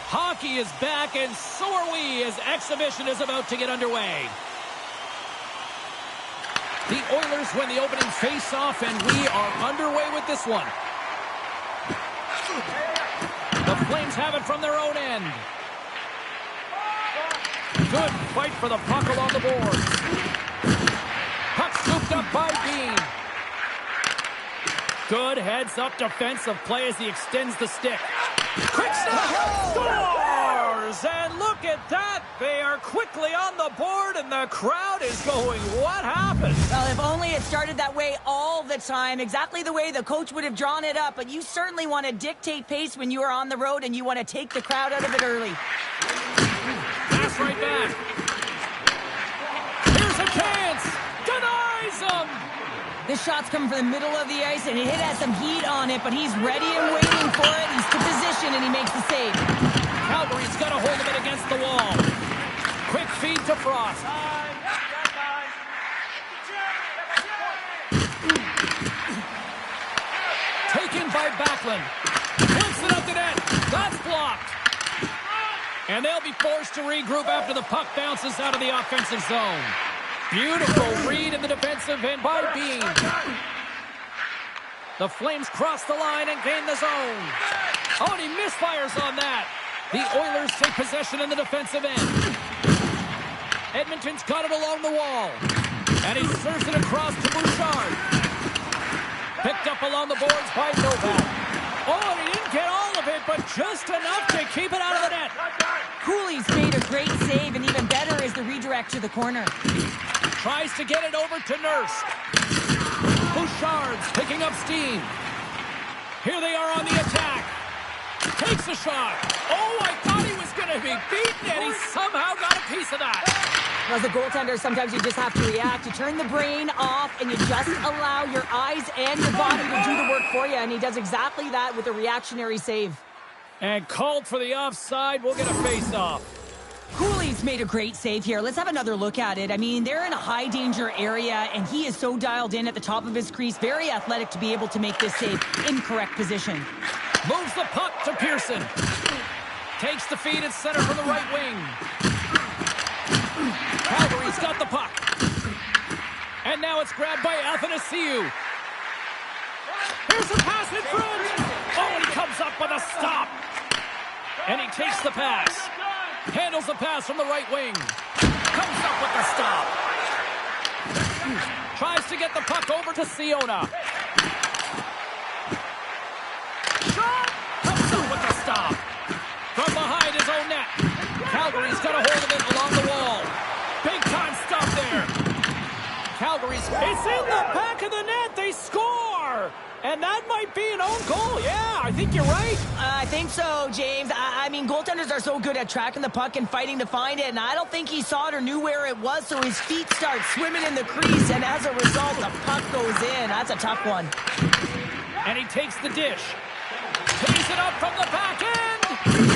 Hockey is back, and so are we as exhibition is about to get underway. The Oilers win the opening face-off, and we are underway with this one. The Flames have it from their own end. Good fight for the puck along the boards. Puck scooped up by Bean. Good heads-up defensive play as he extends the stick. Quick snap! Score! directly on the board, and the crowd is going, what happened? Well, if only it started that way all the time, exactly the way the coach would have drawn it up. But you certainly want to dictate pace when you are on the road, and you want to take the crowd out of it early. Pass right back. Here's a chance. Denies him. This shot's coming from the middle of the ice, and it has some heat on it, but he's ready and waiting for it. He's to position, and he makes the save. Calgary's got a hold of it against the wall. Quick feed to Frost. Taken by Backlund. Flips it up the net. That's blocked. And they'll be forced to regroup after the puck bounces out of the offensive zone. Beautiful read in the defensive end by Bean. The Flames cross the line and gain the zone. Oh, and he misfires on that. The Oilers take possession in the defensive end. Edmonton's got it along the wall. And he serves it across to Bouchard. Picked up along the boards by Novak. Oh, and he didn't get all of it, but just enough to keep it out of the net. Cooley's made a great save, and even better is the redirect to the corner. Tries to get it over to Nurse. Bouchard's picking up steam. Here they are on the attack. Takes a shot. Oh, I thought he was going to be beaten, and he somehow got a piece of that. As a goaltender, sometimes you just have to react. You turn the brain off, and you just allow your eyes and your body to do the work for you, and he does exactly that with a reactionary save. And called for the offside. We'll get a face-off. Cooley's made a great save here. Let's have another look at it. I mean, they're in a high-danger area, and he is so dialed in at the top of his crease. Very athletic to be able to make this save in correct position. Moves the puck to Pearson. Takes the feed at center from the right wing. Calgary's got the puck. And now it's grabbed by Athanasiou. Here's a pass in front. Oh, and he comes up with a stop. And he takes the pass. Handles the pass from the right wing. Comes up with the stop. Tries to get the puck over to Siona. Shot! Comes up with the stop. From behind his own net. Calgary's got a hold of it along the wall. Big time stop there. Calgary's... It's in the back of the net. They score! And that might be an own goal. Yeah, I think you're right. I think so, James. I mean, goaltenders are so good at tracking the puck and fighting to find it, and I don't think he saw it or knew where it was, so his feet start swimming in the crease, and as a result, the puck goes in. That's a tough one. And he takes the dish. Tees it up from the back end.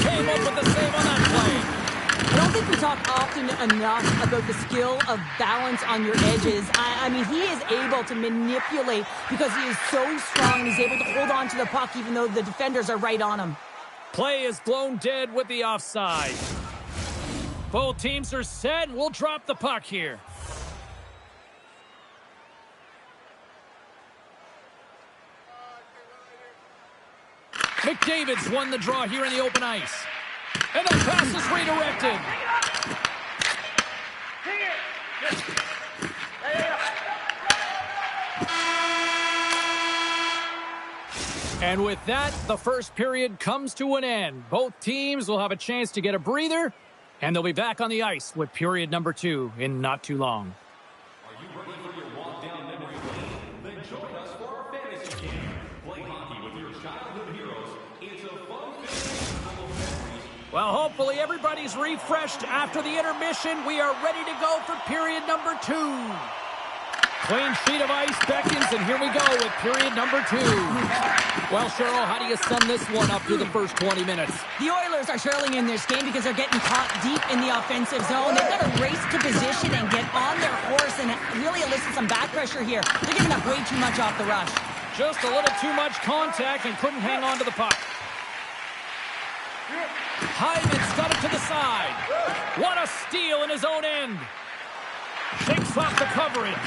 Came up with the save on that play. I don't think we talk often enough about the skill of balance on your edges. I mean, he is able to manipulate because he is so strong and he's able to hold on to the puck even though the defenders are right on him. Play is blown dead with the offside. Both teams are set, and we'll drop the puck here. McDavid's won the draw here in the open ice. And the pass is redirected. And with that, the first period comes to an end. Both teams will have a chance to get a breather, and they'll be back on the ice with period number 2 in not too long. Are you ready for your walk down memory lane? Then join us for our fantasy game. Play hockey with your childhood heroes. It's a fun full of memories. Well, hopefully everybody's refreshed after the intermission. We are ready to go for period number 2. Clean sheet of ice beckons, and here we go with period number 2. Well, Cheryl, how do you sum this one up through the first 20 minutes? The Oilers are trailing in this game because they're getting caught deep in the offensive zone. They've got to race to position and get on their horse and really elicit some back pressure here. They're giving up way too much off the rush. Just a little too much contact and couldn't hang on to the puck. Hyman's got it to the side. What a steal in his own end. Shakes off the coverage.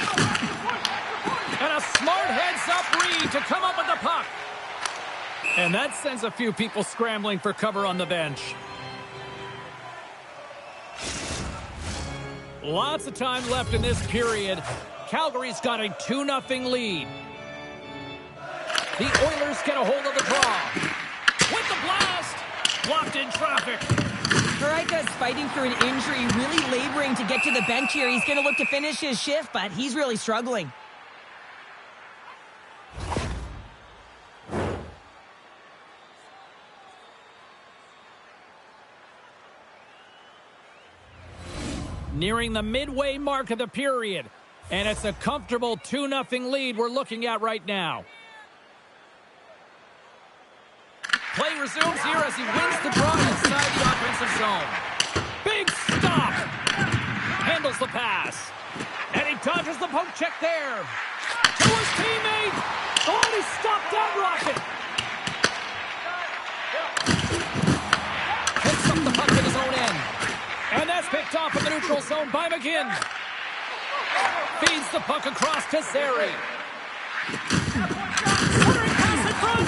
And a smart heads-up read to come up with the puck. And that sends a few people scrambling for cover on the bench. Lots of time left in this period. Calgary's got a 2-0 lead. The Oilers get a hold of the draw. With the blast! Blocked in traffic. Karaika is fighting through an injury, really laboring to get to the bench here. He's going to look to finish his shift, but he's really struggling. Nearing the midway mark of the period. And it's a comfortable 2-0 lead we're looking at right now. Play resumes here as he wins the draw inside the offensive zone. Big stop! Handles the pass. And he dodges the poke check there. To his teammate! Oh, and he stopped that rocket! Picks up the puck in his own end. And that's picked off in the neutral zone by McGinn. Feeds the puck across to Zary. Centering pass in front.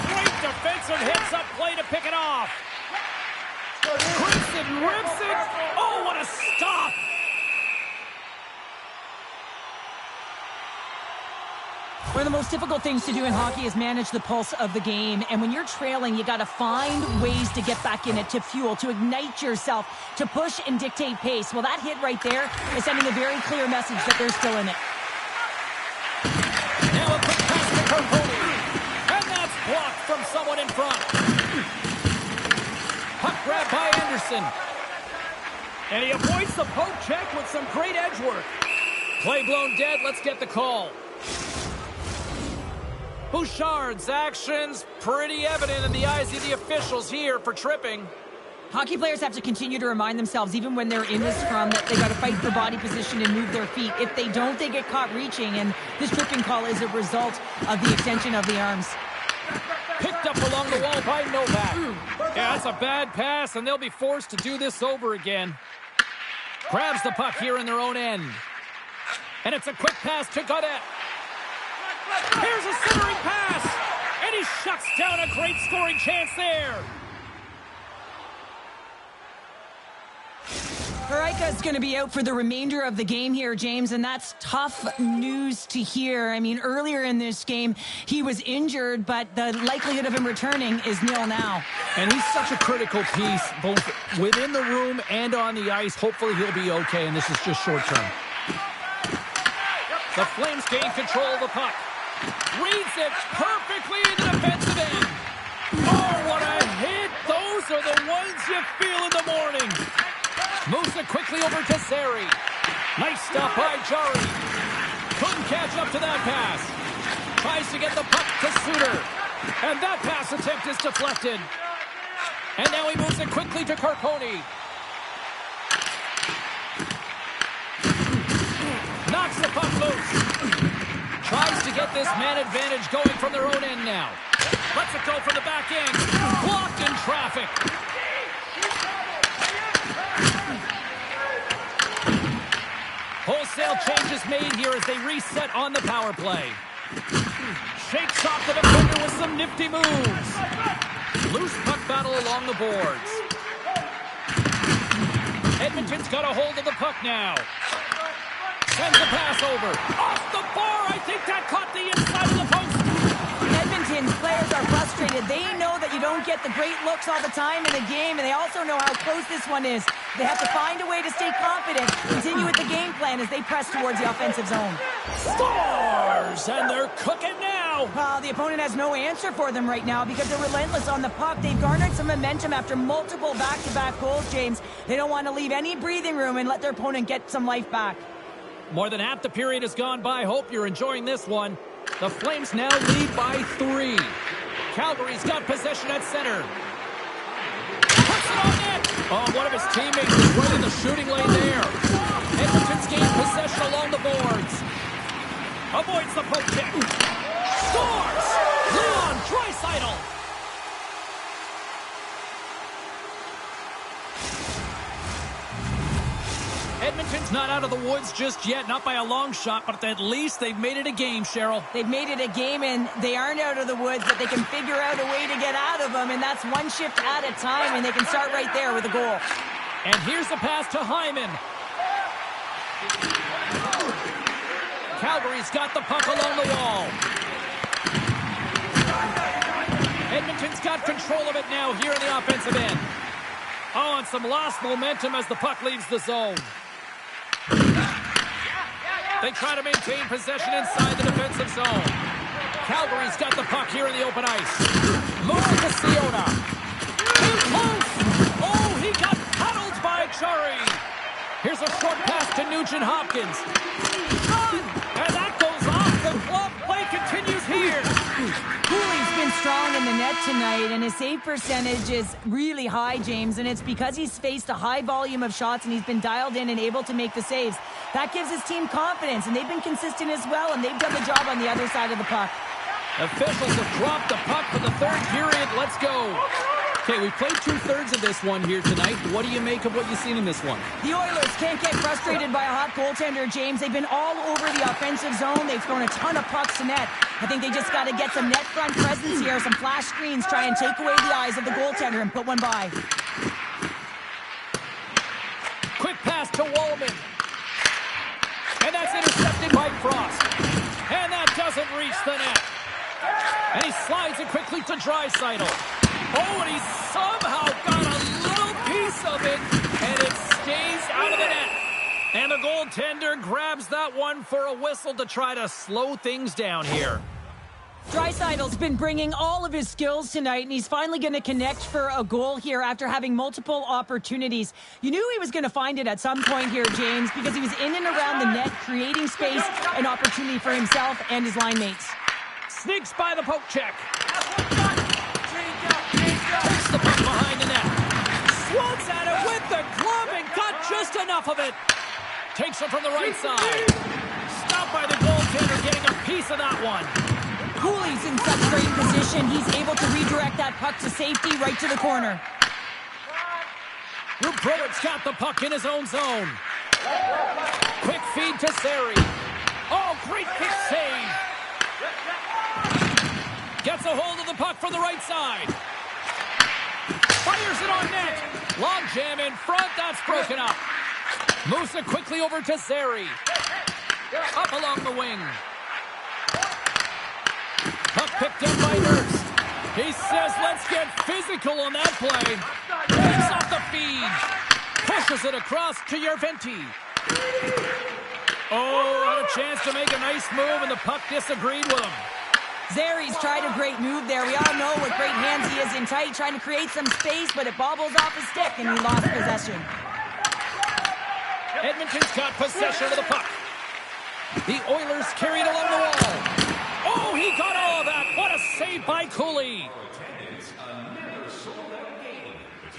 Great defensive hits-up play to pick it off. Grips it, rips it. Oh, what a stop. One of the most difficult things to do in hockey is manage the pulse of the game. And when you're trailing, you got to find ways to get back in it, to fuel, to ignite yourself, to push and dictate pace. Well, that hit right there is sending a very clear message that they're still in it. Now a quick pass to Carponi. And that's blocked from someone in front. Puck grab by Anderson. And he avoids the poke check with some great edge work. Play blown dead. Let's get the call. Bouchard's actions pretty evident in the eyes of the officials here for tripping. Hockey players have to continue to remind themselves, even when they're in the scrum, that they got to fight for body position and move their feet. If they don't, they get caught reaching, and this tripping call is a result of the extension of the arms. Picked up along the wall by Novak. Yeah, that's a bad pass, and they'll be forced to do this over again. Grabs the puck here in their own end. And it's a quick pass to Gaudette. Here's a centering pass, and he shuts down a great scoring chance there. Karaika is going to be out for the remainder of the game here, James, and that's tough news to hear. I mean, earlier in this game, he was injured, but the likelihood of him returning is nil now. And he's such a critical piece, both within the room and on the ice. Hopefully he'll be okay, and this is just short term. The Flames gain control of the puck. Reads it perfectly in the defensive end. Oh, what a hit. Those are the ones you feel in the morning. Moves it quickly over to Zary. Nice stop by Jari. Couldn't catch up to that pass. Tries to get the puck to Suter. And that pass attempt is deflected. And now he moves it quickly to Carponi. Knocks the puck loose. Tries to get this man advantage going from their own end now. Lets it go from the back end. Blocked in traffic. Wholesale changes made here as they reset on the power play. Shakes off the defender with some nifty moves. Loose puck battle along the boards. Edmonton's got a hold of the puck now. Sends the pass over. Off the bar. I think that caught the inside of the post. Edmonton's players are frustrated. They know that you don't get the great looks all the time in the game, and they also know how close this one is. They have to find a way to stay confident, continue with the game plan as they press towards the offensive zone. Scores! And they're cooking now. The opponent has no answer for them right now because they're relentless on the puck. They've garnered some momentum after multiple back-to-back goals, James. They don't want to leave any breathing room and let their opponent get some life back. More than half the period has gone by. Hope you're enjoying this one. The Flames now lead by 3. Calgary's got possession at center. Puts it on net. Oh, one of his teammates is right in the shooting lane there. Edmonton's gained possession along the boards. Avoids the poke check. Scores! Leon Draisaitl. Edmonton's not out of the woods just yet, not by a long shot, but at least they've made it a game, Cheryl. They've made it a game, and they aren't out of the woods, but they can figure out a way to get out of them, and that's one shift at a time, and they can start right there with a goal. And here's the pass to Hyman. Calgary's got the puck along the wall. Edmonton's got control of it now here in the offensive end. Oh, and some lost momentum as the puck leaves the zone. They try to maintain possession inside the defensive zone. Calgary's got the puck here in the open ice. Moves it to Siona. Too close. Oh, he got paddled by Chari. Here's a short pass to Nugent Hopkins. And that goes off the glove. Play continues here. Cooley's been strong in the net tonight, and his save percentage is really high, James, and it's because he's faced a high volume of shots and he's been dialed in and able to make the saves. That gives his team confidence, and they've been consistent as well, and they've done the job on the other side of the puck. Officials have dropped the puck for the third period. Let's go. Okay, we played 2/3 of this one here tonight. What do you make of what you've seen in this one? The Oilers can't get frustrated by a hot goaltender, James. They've been all over the offensive zone. They've thrown a ton of pucks to net. I think they just got to get some net front presence here, some flash screens, try and take away the eyes of the goaltender and put one by. Quick pass to Wallman. And that's intercepted by Frost. And that doesn't reach the net. And he slides it quickly to Draisaitl. Oh, and he somehow got a little piece of it, and it stays out of the net. And the goaltender grabs that one for a whistle to try to slow things down here. Draisaitl's been bringing all of his skills tonight, and he's finally going to connect for a goal here after having multiple opportunities. You knew he was going to find it at some point here, James, because he was in and around the net, creating space and opportunity for himself and his line mates. Sneaks by the poke check. Takes the puck behind the net. Swats at it with the glove and got just enough of it. Takes it from the right side. Stopped by the goaltender, getting a piece of that one. Cooley's in such great position. He's able to redirect that puck to safety right to the corner. Rubrowic's got the puck in his own zone. Quick feed to Sari. Oh, great kick save. Gets a hold of the puck from the right side. Fires it on net. Log jam in front. That's broken up. Moves it quickly over to Sari. Up along the wing. Puck picked up by Nurse. He says, let's get physical on that play. Takes off the feed. Pushes it across to Järventie. Oh, had a chance to make a nice move, and the puck disagreed with him. Zari's tried a great move there. We all know what great hands he is in tight, trying to create some space, but it bobbles off his stick, and he lost possession. Edmonton's got possession of the puck. The Oilers carried along the wall. Oh, he got all of that. What a save by Cooley.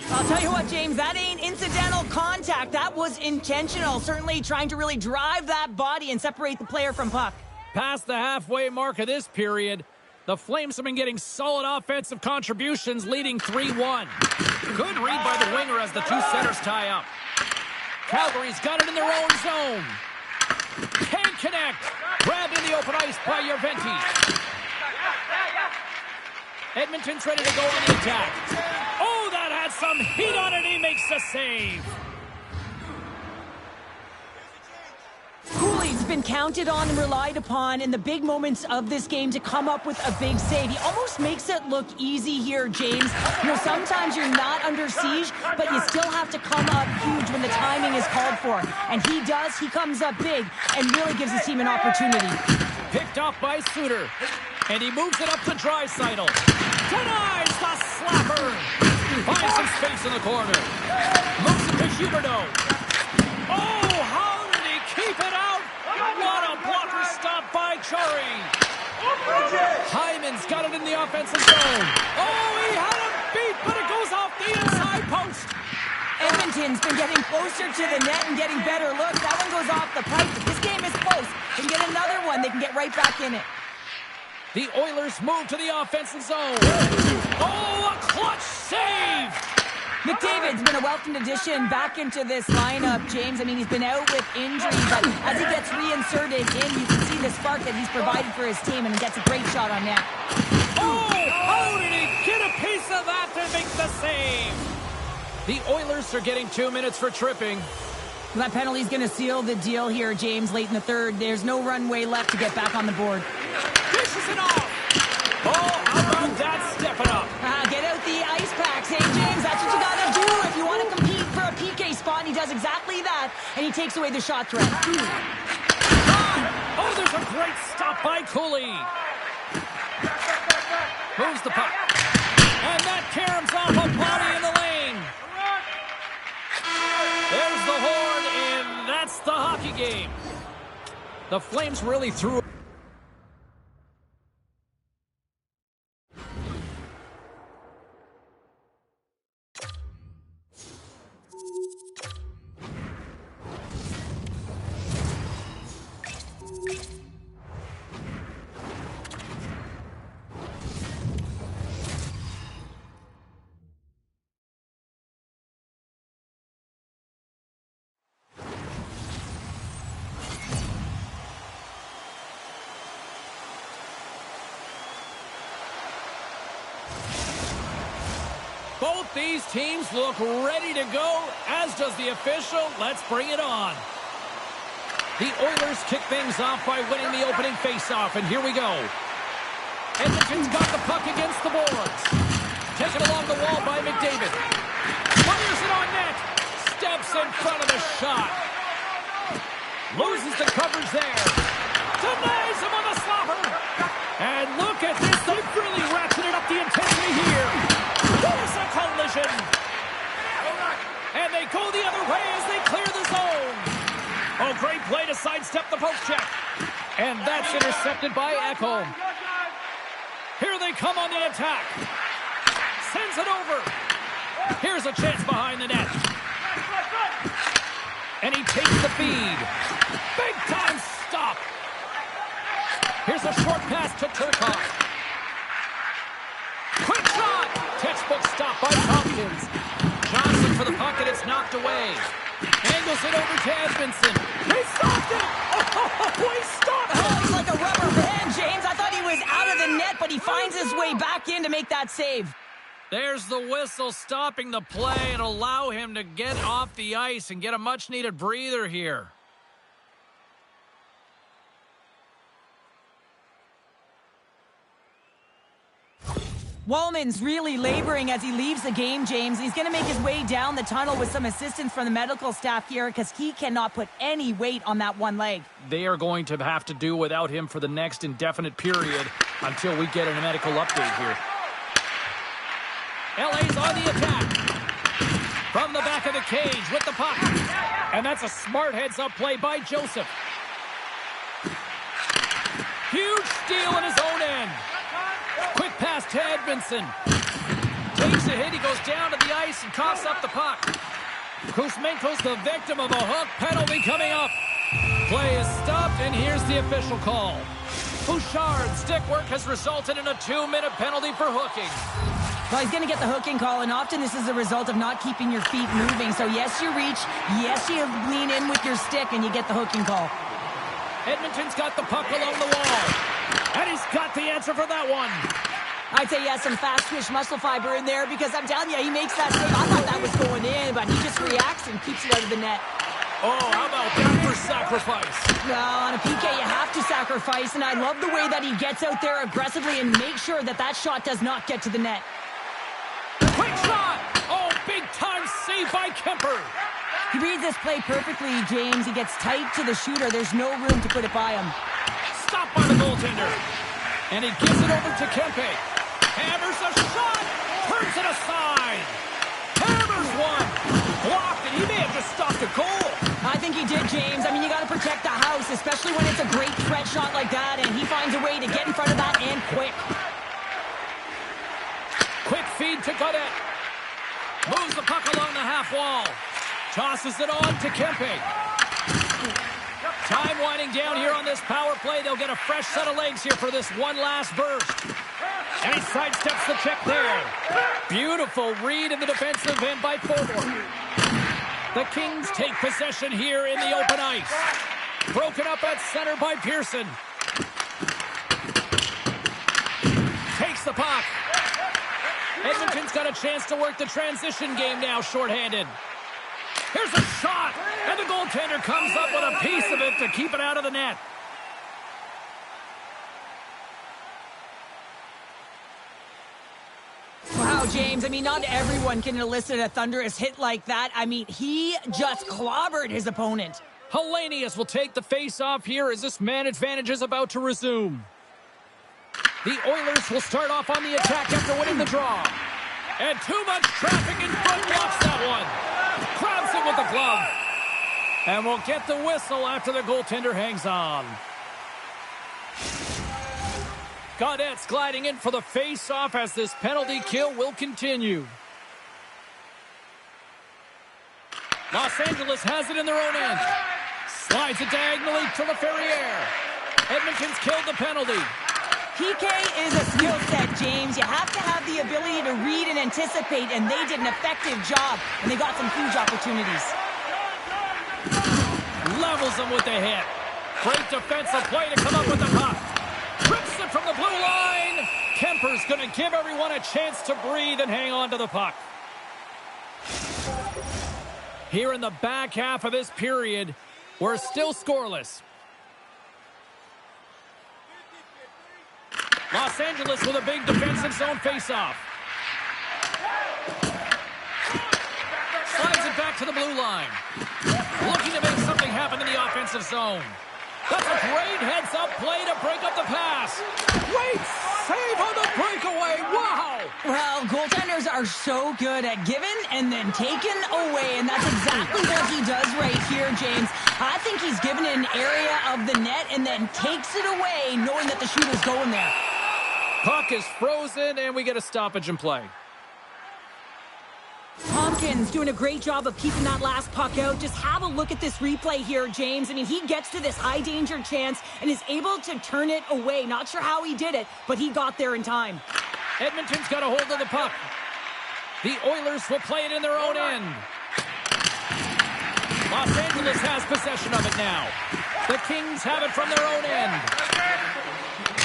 I'll tell you what, James, that ain't incidental contact. That was intentional, certainly trying to really drive that body and separate the player from puck. Past the halfway mark of this period, the Flames have been getting solid offensive contributions, leading 3-1. Good read by the winger as the two centers tie up. Calgary's got it in their own zone. Can't connect. Grabbed in the open ice by Järventie. Edmonton's ready to go on the attack. Oh, that had some heat on it. He makes the save. Cooley's been counted on and relied upon in the big moments of this game to come up with a big save. He almost makes it look easy here, James. You know, sometimes you're not under siege, but you still have to come up huge when the timing is called for. And he does. He comes up big and really gives his team an opportunity. Picked off by Suter. And he moves it up to Draisaitl. Denies the slapper. Finds some space in the corner. Moves it to Huberdeau. Oh, how did he keep it out? What a blocker stop by Chari. Hyman's got it in the offensive zone. Oh, he had him beat, but it goes off the inside post. Edmonton's been getting closer to the net and getting better looks. That one goes off the pipe. If this game is close, they can get another one. They can get right back in it. The Oilers move to the offensive zone. Oh, a clutch save! McDavid's been a welcomed addition back into this lineup, James. I mean, he's been out with injury, but as he gets reinserted in, you can see the spark that he's provided for his team, and he gets a great shot on net. Oh, how did he get a piece of that to make the save? The Oilers are getting 2 minutes for tripping. That penalty's going to seal the deal here, James, late in the third. There's no runway left to get back on the board. Dishes it off. Oh, how about that stepping up? Get out the ice packs, hey, James. That's what you got to do if you want to does exactly that, and he takes away the shot threat. Oh, there's a great stop by Cooley. Moves the puck. And that caroms off a body in the lane. There's the horn, and that's the hockey game. The Flames really threw. Both these teams look ready to go, as does the official. Let's bring it on. The Oilers kick things off by winning the opening faceoff, and here we go. Edmonton's got the puck against the boards. Taken along the wall by McDavid. Fires it on net. Steps in front of the shot. Loses the coverage there. Denies him on the slobber. And look at this. They've really ratcheted up the intensity here. There's a collision. And they go the other way as they clear the zone. Oh, great play to sidestep the poke check. And that's intercepted by Ekholm. Here they come on the attack. Sends it over. Here's a chance behind the net. And he takes the feed. Big time stop. Here's a short pass to Turcotte. Quick shot. Textbook stop by Tompkins. Johnson for the puck, and it's knocked away. Angles it over to Edmondson. They stopped it! Oh, he stopped it! Oh, he's like a rubber band, James. I thought he was out of the net, but he finds his way back in to make that save. There's the whistle stopping the play and allow him to get off the ice and get a much-needed breather here. Wallman's really laboring as he leaves the game, James. He's going to make his way down the tunnel with some assistance from the medical staff here because he cannot put any weight on that one leg. They are going to have to do without him for the next indefinite period until we get a medical update here. LA's on the attack. From the back of the cage with the puck. And that's a smart heads-up play by Joseph. Huge steal in his own end. Quick pass to Edmondson. Takes a hit. He goes down to the ice and coughs up the puck. Kuzmenko's the victim of a hook penalty coming up. Play is stopped, and here's the official call. Bouchard's stick work has resulted in a 2-minute penalty for hooking. Well, he's going to get the hooking call, and often this is a result of not keeping your feet moving. So, yes, you reach. Yes, you lean in with your stick, and you get the hooking call. Edmonton's got the puck along the wall. And he's got the answer for that one. I'd say, yeah, some fast-twitch muscle fiber in there because I'm telling you, he makes that save. I thought that was going in, but he just reacts and keeps it out of the net. Oh, how about that for sacrifice? No, on a PK, you have to sacrifice, and I love the way that he gets out there aggressively and makes sure that that shot does not get to the net. Quick shot! Oh, big-time save by Kemper. He reads this play perfectly, James. He gets tight to the shooter. There's no room to put it by him. Stopped by the goaltender. And he gives it over to Kempe. Hammers a shot. Turns it aside. Hammers one. Blocked, and he may have just stopped a goal. I think he did, James. I mean, you got to protect the house, especially when it's a great threat shot like that, and he finds a way to get in front of that and quick. Quick feed to Gaudette. Moves the puck along the half wall. Tosses it on to Kempe. Time winding down here on this power play. They'll get a fresh set of legs here for this one last burst. And he sidesteps the check there. Beautiful read in the defensive end by Fodor. The Kings take possession here in the open ice. Broken up at center by Pearson. Takes the puck. Edmonton's got a chance to work the transition game now, shorthanded. Here's a shot, and the goaltender comes up with a piece of it to keep it out of the net. Wow, Wow, James. I mean, not everyone can elicit a thunderous hit like that. I mean, he just clobbered his opponent. Hellenius will take the face-off here as this man advantage is about to resume. The Oilers will start off on the attack after winning the draw. And too much traffic in front blocks that one. Grabs it with the glove. And we'll get the whistle after the goaltender hangs on. Gaudette's gliding in for the face-off as this penalty kill will continue. Los Angeles has it in their own end. Slides it diagonally to the Ferrier. Edmonton's killed the penalty. PK is a skill set, James. You have to have the ability to read and anticipate, and they did an effective job, and they got some huge opportunities. Levels them with the hit. Great defensive play to come up with the puck. Rips it from the blue line. Kemper's going to give everyone a chance to breathe and hang on to the puck. Here in the back half of this period, we're still scoreless. Los Angeles with a big defensive zone faceoff. Slides it back to the blue line. Looking to make something happen in the offensive zone. That's a great heads-up play to break up the pass. Great save on the breakaway. Wow! Well, goaltenders are so good at giving and then taking away, and that's exactly what he does right here, James. I think he's given an area of the net and then takes it away, knowing that the shooter's going there. Puck is frozen, and we get a stoppage in play. Tompkins doing a great job of keeping that last puck out. Just have a look at this replay here, James. I mean, he gets to this high-danger chance and is able to turn it away. Not sure how he did it, but he got there in time. Edmonton's got a hold of the puck. The Oilers will play it in their own end. Los Angeles has possession of it now. The Kings have it from their own end.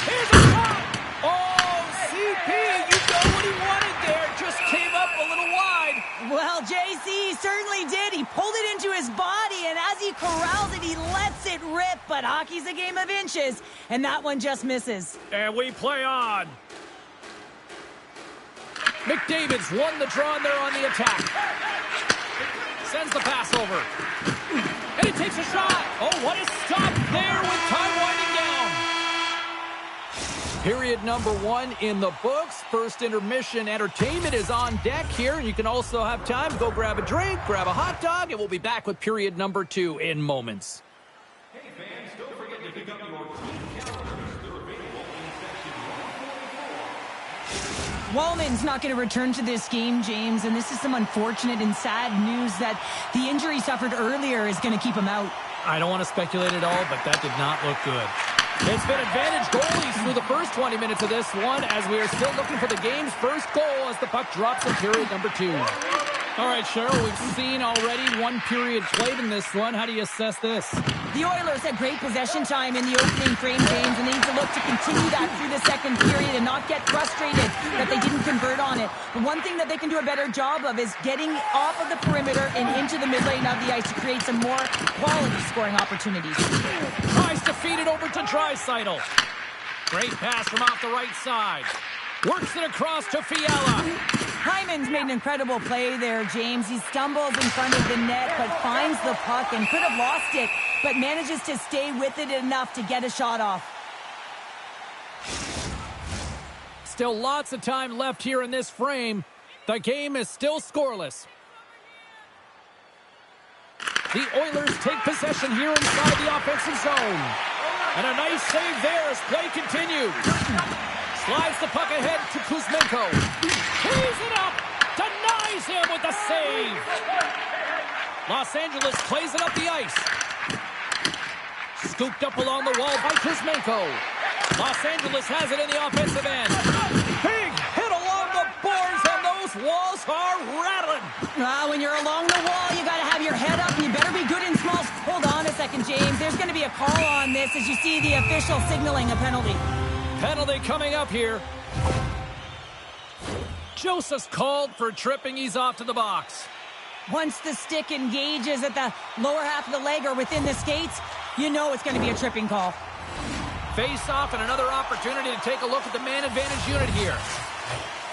Here's a shot! Oh, CP, you know what he wanted there. Just came up a little wide. Well, JC certainly did. He pulled it into his body, and as he corrals it, he lets it rip. But hockey's a game of inches, and that one just misses. And we play on. McDavid's won the draw, and they're on the attack. Sends the pass over. And he takes a shot. Oh, what a stop there with time winding down. Period number 1 in the books. First intermission entertainment is on deck here. You can also have time to go grab a drink, grab a hot dog, and we'll be back with period number 2 in moments. Hey fans, don't forget to pick up your team calendars. They're available in section 144. Wallman's not going to return to this game, James, and this is some unfortunate and sad news that the injury suffered earlier is going to keep him out. I don't want to speculate at all, but that did not look good. It's been advantage goalies through the first 20 minutes of this one as we are still looking for the game's first goal as the puck drops in period number 2. All right, Cheryl, we've seen already one period played in this one. How do you assess this? The Oilers had great possession time in the opening frame, James, and they need to look to continue that through the second period and not get frustrated that they didn't convert on it. The one thing that they can do a better job of is getting off of the perimeter and into the mid lane of the ice to create some more quality scoring opportunities. Tries to feed it over to Draisaitl. Great pass from off the right side. Works it across to Fiala. Hyman's made an incredible play there, James. He stumbles in front of the net, but finds the puck and could have lost it, but manages to stay with it enough to get a shot off. Still lots of time left here in this frame. The game is still scoreless. The Oilers take possession here inside the offensive zone. And a nice save there as play continues. Slides the puck ahead to Kuzmenko. Tees it up. Denies him with the save. Los Angeles plays it up the ice. Scooped up along the wall by Kuzmenko. Los Angeles has it in the offensive end. Big hit along the boards, and those walls are rattling. When you're along the wall, you got to have your head up. You better be good in small. Hold on a second, James. There's going to be a call on this as you see the official signaling a penalty. Penalty coming up here. Joseph's called for tripping. He's off to the box. Once the stick engages at the lower half of the leg or within the skates, you know it's going to be a tripping call. Face off and another opportunity to take a look at the man advantage unit here.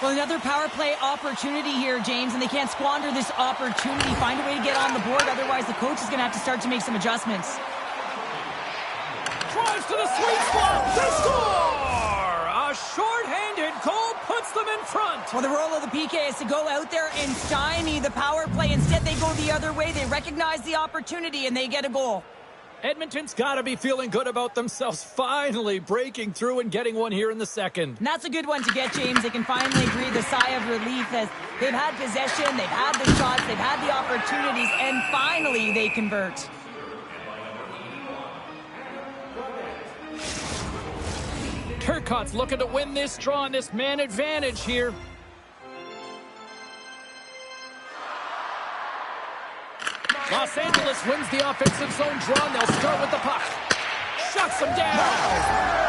Well, another power play opportunity here, James, and they can't squander this opportunity. Find a way to get on the board, otherwise the coach is going to have to start to make some adjustments. Drives to the sweet spot. They score! A short-handed goal puts them in front. Well, the role of the PK is to go out there and stymie the power play. Instead, they go the other way. They recognize the opportunity, and they get a goal. Edmonton's got to be feeling good about themselves finally breaking through and getting one here in the second. And that's a good one to get, James. They can finally breathe a sigh of relief as they've had possession, they've had the shots, they've had the opportunities, and finally they convert. Turcotte's looking to win this draw on this man advantage here. Los Angeles wins the offensive zone draw, and they'll start with the puck. Shuts them down.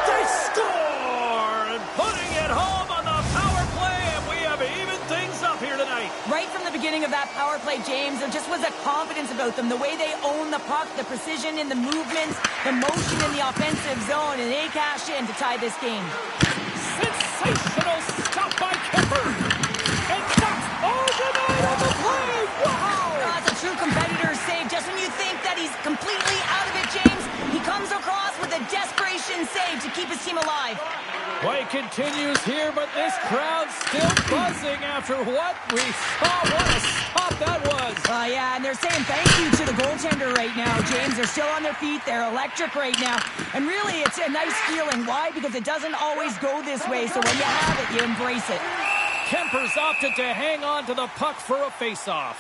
They score! And putting it home on the power play, and we have even things up here tonight. Right from the beginning of that power play, James, there just was a confidence about them. The way they own the puck, the precision in the movements, the motion in the offensive zone, and they cash in to tie this game. Sensational stop by Kemper. And that's all the night on the play. Wow! That's a true competitor's save. Just when you think that he's completely out of it, James, he comes across with a desperation save to keep his team alive. Play continues here, but this crowd's still buzzing after what we saw. What a stop that was. Yeah, and they're saying thank you to the goaltender right now, James. They're still on their feet. They're electric right now. And really, it's a nice feeling. Why? Because it doesn't always go this way. So when you have it, you embrace it. Kemper's opted to hang on to the puck for a face-off.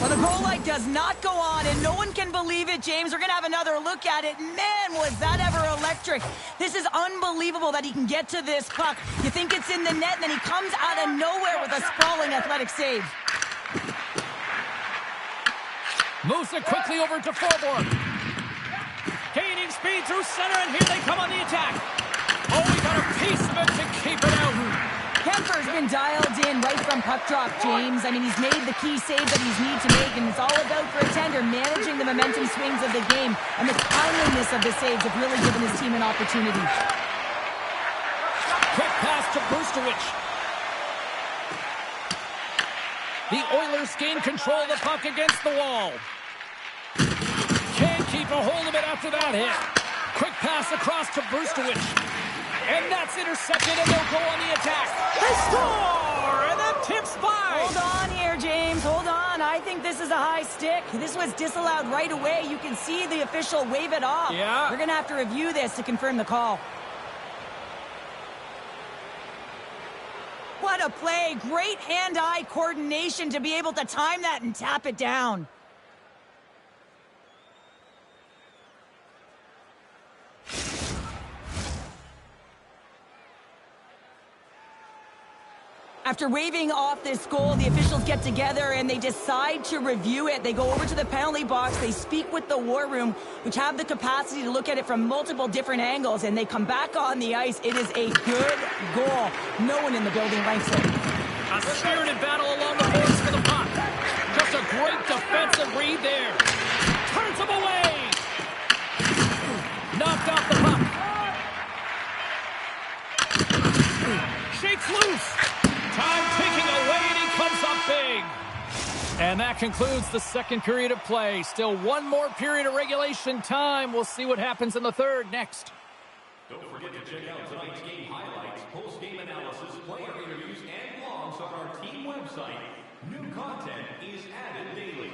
Well, the goal light does not go on, and no one can believe it, James. We're going to have another look at it. Man, was that ever electric. This is unbelievable that he can get to this puck. You think it's in the net, and then he comes out of nowhere with a sprawling athletic save. Moves it quickly over to Forborn. Gaining speed through center, and here they come on the attack. Oh, we got a piece of it to keep it out. Kemper's been dialed in right from puck drop, James. I mean, he's made the key save that he's need to make, and it's all about for a tender managing the momentum swings of the game, and the timeliness of the saves have really given his team an opportunity. Quick pass to Brustowicz. The Oilers gain control of the puck against the wall. Can't keep a hold of it after that hit. Quick pass across to Brustowicz. And that's intercepted, and they'll go on the attack. They score! And that tips by. Hold on here, James. Hold on. I think this is a high stick. This was disallowed right away. You can see the official wave it off. Yeah. We're going to have to review this to confirm the call. What a play. Great hand-eye coordination to be able to time that and tap it down. After waving off this goal, the officials get together and they decide to review it. They go over to the penalty box. They speak with the war room, which have the capacity to look at it from multiple different angles, and they come back on the ice. It is a good goal. No one in the building likes it. A spirited battle along the boards for the puck. Just a great defensive read there. Turns him away. Knocked off the puck. Shakes loose. Time ticking away, and he comes up big. And that concludes the second period of play. Still one more period of regulation time. We'll see what happens in the third next. Don't forget to check out tonight's game highlights, post-game analysis, player interviews, and blogs on our team website. New content is added daily.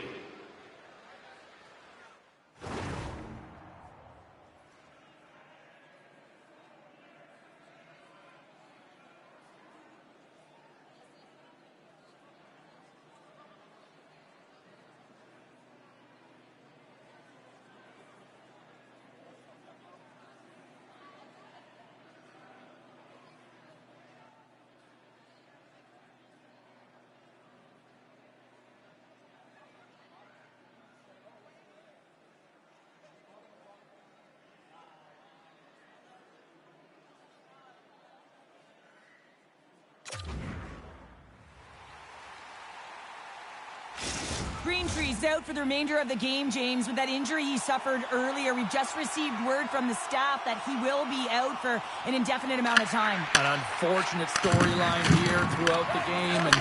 Greentree's out for the remainder of the game, James, with that injury he suffered earlier. We've just received word from the staff that he will be out for an indefinite amount of time. An unfortunate storyline here throughout the game, and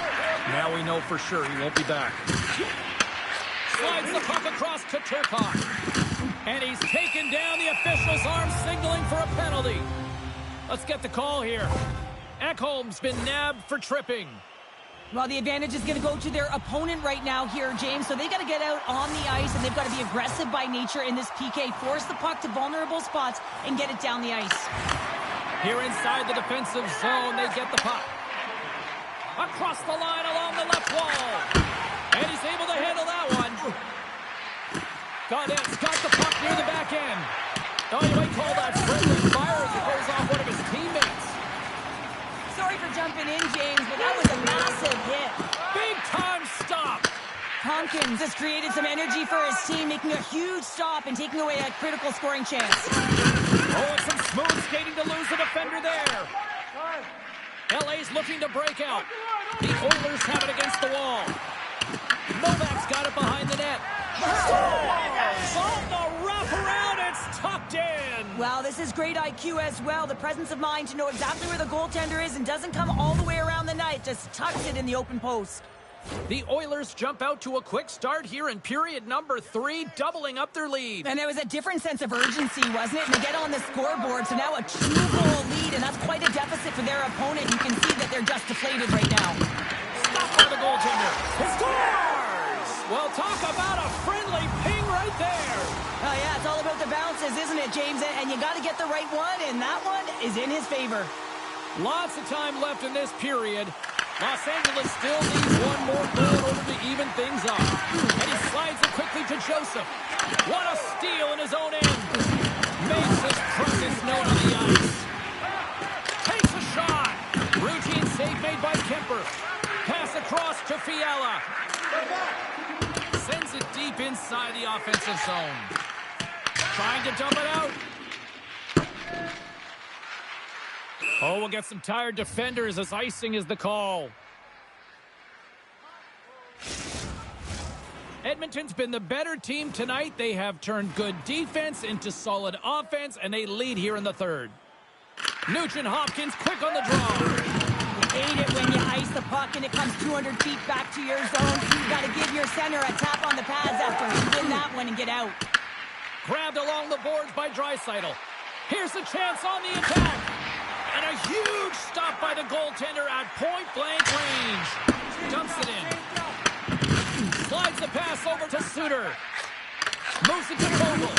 now we know for sure he won't be back. Slides the puck across to Turcotte. And he's taken down, the official's arm signaling for a penalty. Let's get the call here. Ekholm's been nabbed for tripping. Well, the advantage is going to go to their opponent right now here, James. So they got to get out on the ice, and they've got to be aggressive by nature in this PK. Force the puck to vulnerable spots and get it down the ice. Here inside the defensive zone, they get the puck. Across the line along the left wall. And he's able to handle that one. Gaudette's got the puck near the back end. Oh, you might call that friendly fire as it goes off one of his teammates. Sorry for jumping in, James, but that was a massive hit. Big-time stop. Tompkins has created some energy for his team, making a huge stop and taking away a critical scoring chance. Oh, and some smooth skating to lose the defender there. LA's looking to break out. The Oilers have it against the wall. Novak's got it behind the net. On the wraparound, it's tucked in. Well, this is great IQ as well. The presence of mind to know exactly where the goaltender is and doesn't come all the way around the net. Just tucks it in the open post. The Oilers jump out to a quick start here in period number 3, doubling up their lead. And there was a different sense of urgency, wasn't it? And they get on the scoreboard, so now a 2-goal lead, and that's quite a deficit for their opponent. You can see that they're just deflated right now. Stopped by the goaltender. He scores! Well, talk about a friendly ping right there. Oh, yeah, it's all about the bounces, isn't it, James? And you got to get the right one, and that one is in his favor. Lots of time left in this period. Los Angeles still needs one more goal in order to even things up. And he slides it quickly to Joseph. What a steal in his own end. Makes his presence known on the ice. Takes a shot. Routine save made by Kemper. Pass across to Fiala. Sends it deep inside the offensive zone. Trying to dump it out. Oh, we'll get some tired defenders as icing is the call. Edmonton's been the better team tonight. They have turned good defense into solid offense, and they lead here in the third. Nugent-Hopkins quick on the draw. You hate it when you ice the puck and it comes 200 feet back to your zone. You got to give your center a tap on the pads after you win that one and get out. Grabbed along the boards by Draisaitl. Here's a chance on the attack. And a huge stop by the goaltender at point-blank range. Dumps it in. Slides the pass over to Suter. Moves it to Vogel.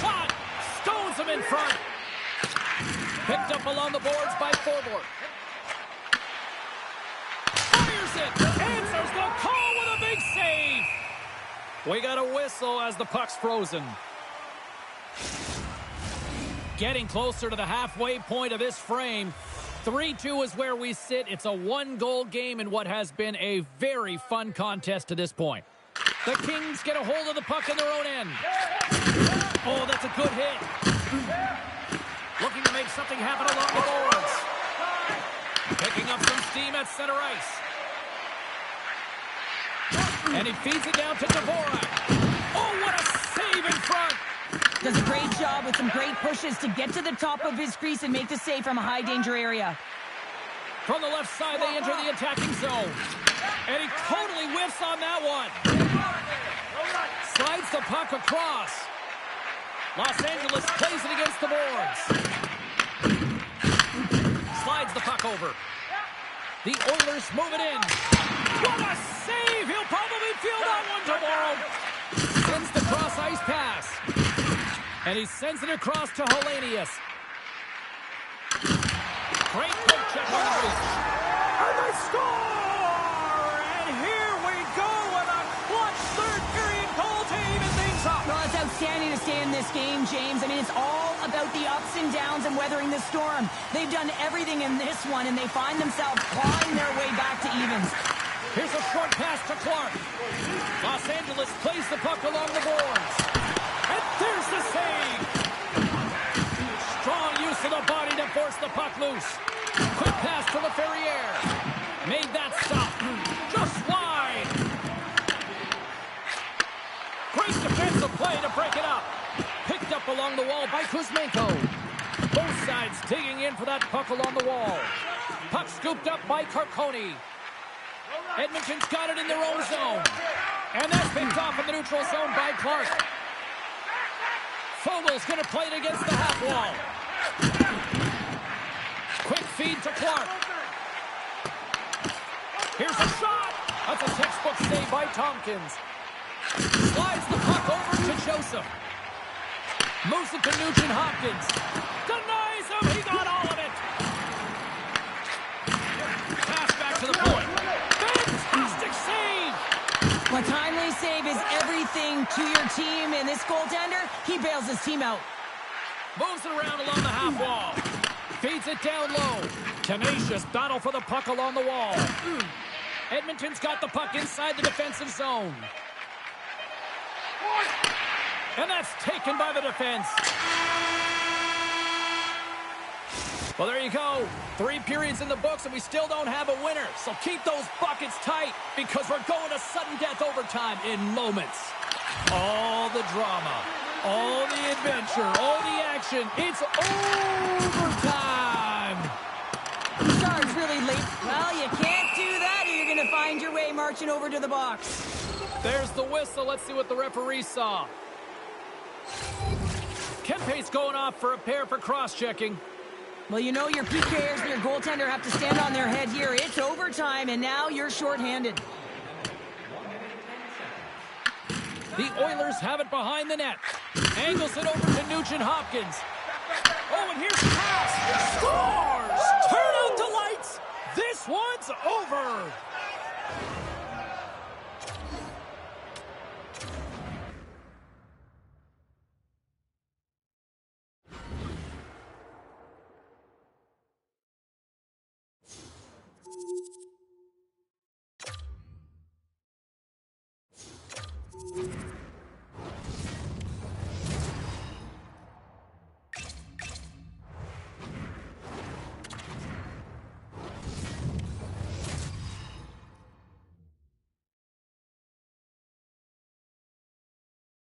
Shot. Stones him in front. Picked up along the boards by Forbort. Fires it. Answers the call with a big save. We got a whistle as the puck's frozen. Getting closer to the halfway point of this frame. 3-2 is where we sit. It's a one-goal game in what has been a very fun contest to this point. The Kings get a hold of the puck in their own end. Oh, that's a good hit. Looking to make something happen along the boards. Picking up some steam at center ice. And he feeds it down to Dvorak. Oh, what a save in front. Does a great job with some great pushes to get to the top of his crease and make the save from a high-danger area. From the left side, they enter the attacking zone. And he totally whiffs on that one. Slides the puck across. Los Angeles plays it against the boards. Slides the puck over. The Oilers move it in. What a save! He'll probably feel that one tomorrow. Sends the cross-ice pass. And he sends it across to Hellenius. Great poke check on the reach. And they score! And here we go with a clutch third period goal to even things up. Well, it's outstanding to stay in this game, James. I mean, it's all about the ups and downs and weathering the storm. They've done everything in this one, and they find themselves clawing their way back to evens. Here's a short pass to Clark. Los Angeles plays the puck along the boards. And there's the save. Strong use of the body to force the puck loose. Quick pass to LaFerriere. Made that stop. Just wide. play to break it up. Picked up along the wall by Kuzmenko. Both sides digging in for that puck along the wall. Puck scooped up by Carcone. Edmonton's got it in their own zone. And that's picked off in the neutral zone by Clark. Fogel's going to play it against the half wall. Quick feed to Clark. Here's a shot. That's a textbook save by Tompkins. Slides the puck over to Joseph. Moves it to Nugent-Hopkins. Denies him. He got all of it. Pass back to the point. Fantastic save. A timely save is everything to your team, and this goaltender, he bails his team out. Moves it around along the half wall. Feeds it down low. Tenacious battle for the puck along the wall. Edmonton's got the puck inside the defensive zone. And that's taken by the defense. Well, there you go. 3 periods in the books, and we still don't have a winner. So keep those buckets tight, because we're going to sudden death overtime in moments. All the drama, all the adventure, all the action. It's overtime. Starts really late. Well, you can't do that, or you're going to find your way marching over to the box. There's the whistle. Let's see what the referee saw. Kempe's going off for a pair for cross-checking. Well, you know your PKers and your goaltender have to stand on their head here. It's overtime, and now you're shorthanded. The Oilers have it behind the net. Angles it over to Nugent-Hopkins. Oh, and here's the pass. Scores! Turn out the lights. This one's over.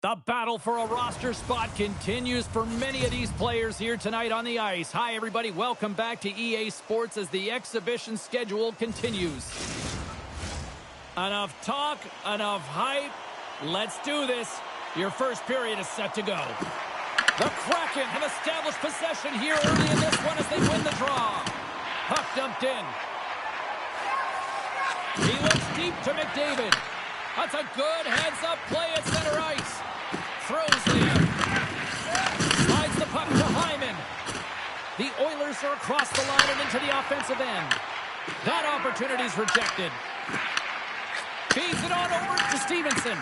The battle for a roster spot continues for many of these players here tonight on the ice. Hi, everybody. Welcome back to EA Sports as the exhibition schedule continues. Enough talk, enough hype. Let's do this. Your first period is set to go. The Kraken have established possession here early in this one as they win the draw. Puck dumped in. He looks deep to McDavid. That's a good heads-up play at center ice. Throws it in. Slides the puck to Hyman. The Oilers are across the line and into the offensive end. That opportunity's rejected. Feeds it on over to Stevenson.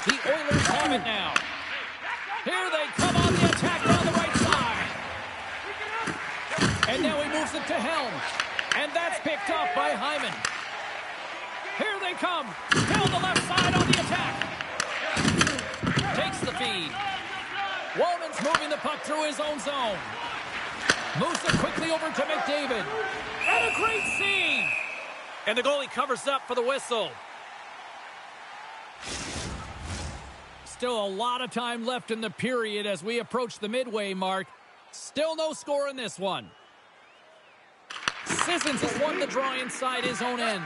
The Oilers have it now. Here they come on the attack down the right side. And now he moves it to Helm. And that's picked up by Hyman. Here they come. Down the left side on the attack. Takes the feed. Walman's moving the puck through his own zone. Moves it quickly over to McDavid. And a great save. And the goalie covers up for the whistle. Still a lot of time left in the period as we approach the midway mark. Still no score in this one. Sissons has won the draw inside his own end.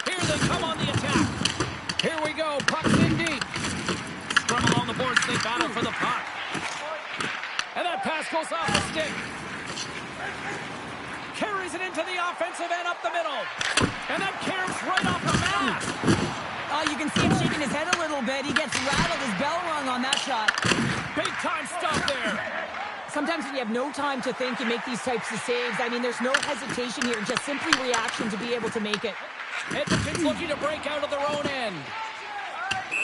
Here they come on the attack. Here we go. Puck's in deep. Scrum along the boards. They battle for the puck. And that pass goes off the stick. Carries it into the offensive end up the middle. And that carries right off the mask. You can see him shaking his head a little bit. He gets rattled. His bell rung on that shot. Big time stop there. Sometimes when you have no time to think, you make these types of saves. I mean, there's no hesitation here. Just simply reaction to be able to make it. Edmonton's looking to break out of their own end.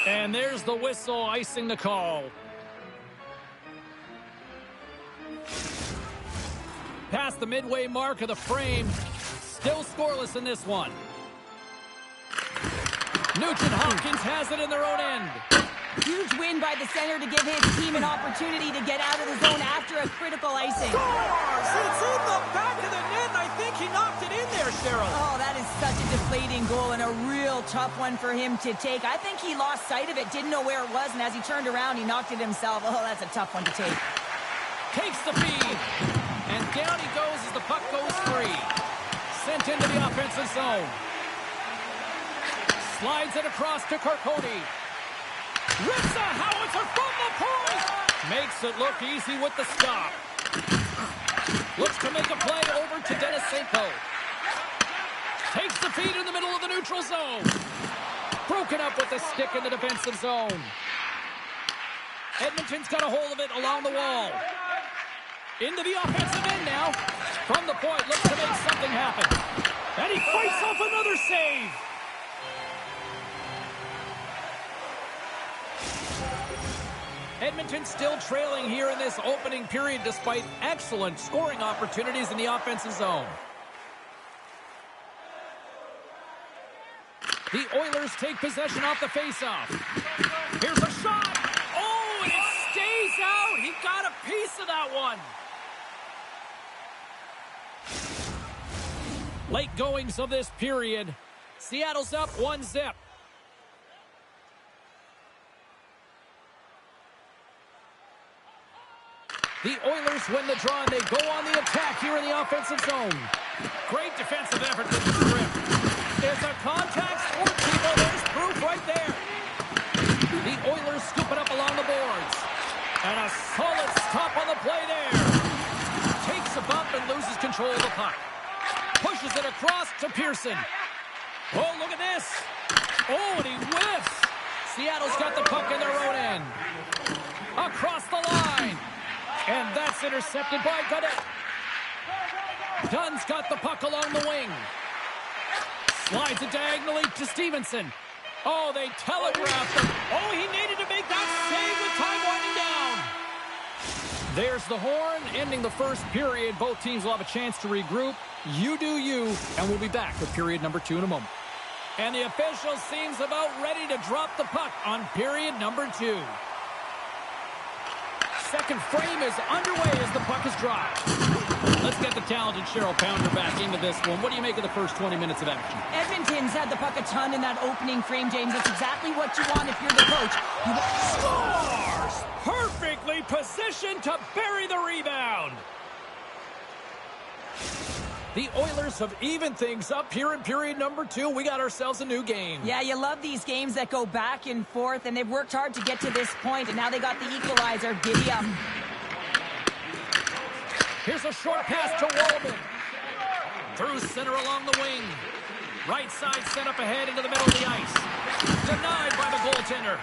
And there's the whistle icing the call. Past the midway mark of the frame. Still scoreless in this one. Nugent-Hopkins has it in their own end. Huge win by the center to give his team an opportunity to get out of the zone after a critical icing. Scores! It's in the back of the net, and I think he knocked it in there, Cheryl. Oh, that is such a deflating goal and a real tough one for him to take. I think he lost sight of it, didn't know where it was, and as he turned around, he knocked it himself. Oh, that's a tough one to take. Takes the feed, and down he goes as the puck goes free. Sent into the offensive zone. Slides it across to Carcone. Rips a howitzer from the point. Makes it look easy with the stop. Looks to make a play over to Denisenko. Takes the feed in the middle of the neutral zone. Broken up with the stick in the defensive zone. Edmonton's got a hold of it along the wall. Into the offensive end now. From the point, looks to make something happen. And he fights off another save. Edmonton still trailing here in this opening period despite excellent scoring opportunities in the offensive zone. The Oilers take possession off the faceoff. Here's a shot. Oh, and it stays out. He got a piece of that one. Late goings of this period. Seattle's up 1-0. The Oilers win the draw, and they go on the attack here in the offensive zone. Great defensive effort to the strip. There's a contact sport, people. There's proof right there. The Oilers scoop it up along the boards. And a solid stop on the play there. Takes a bump and loses control of the puck. Pushes it across to Pearson. Oh, look at this. Oh, and he whiffs. Seattle's got the puck in their own end. Across the line. And that's intercepted by Godet. Dunn's got the puck along the wing. Slides it diagonally to Stevenson. Oh, they telegraphed him. Oh, he needed to make that save with time winding down. There's the horn, ending the first period. Both teams will have a chance to regroup. You do you, and we'll be back with period number 2 in a moment. And the official seems about ready to drop the puck on period number 2. Second frame is underway as the puck is dropped. Let's get the talented Cheryl Pounder back into this one. What do you make of the first 20 minutes of action? Edmonton's had the puck a ton in that opening frame, James. That's exactly what you want if you're the coach. Scores! Perfectly positioned to bury the rebound. The Oilers have evened things up here in period number 2. We got ourselves a new game. Yeah, you love these games that go back and forth, and they've worked hard to get to this point, and now they got the equalizer. Giddy up. Here's a short pass to Wallman. Through center along the wing. Right side set up ahead into the middle of the ice. Denied by the goaltender.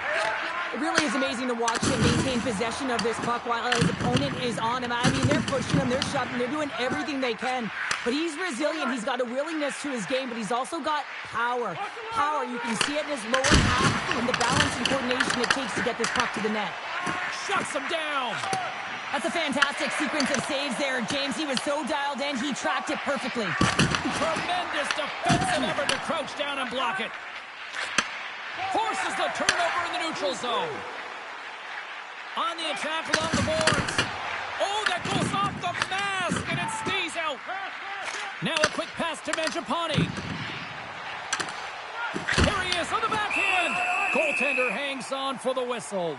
It really is amazing to watch him maintain possession of this puck while his opponent is on him. I mean, they're pushing him, they're shoving, they're doing everything they can. But he's resilient. He's got a willingness to his game, but he's also got power. Power, you can see it in his lower half and the balance and coordination it takes to get this puck to the net. Shuts him down. That's a fantastic sequence of saves there, James. He was so dialed in, he tracked it perfectly. Tremendous defensive effort to crouch down and block it. Forces the turnover in the neutral zone. On the attack along the boards. Oh, that goes off the mask, and it stays out. Now a quick pass to Mangiapane. Here he is on the backhand. Goaltender hangs on for the whistle.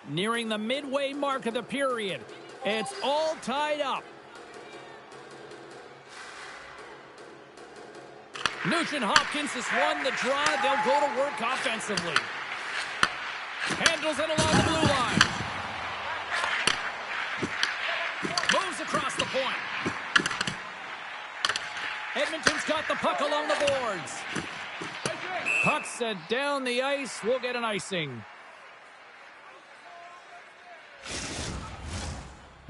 Nearing the midway mark of the period. It's all tied up. Nugent Hopkins has won the draw. They'll go to work offensively. Handles it along the blue line. Moves across the point. Edmonton's got the puck along the boards. Puck set down the ice. We'll get an icing.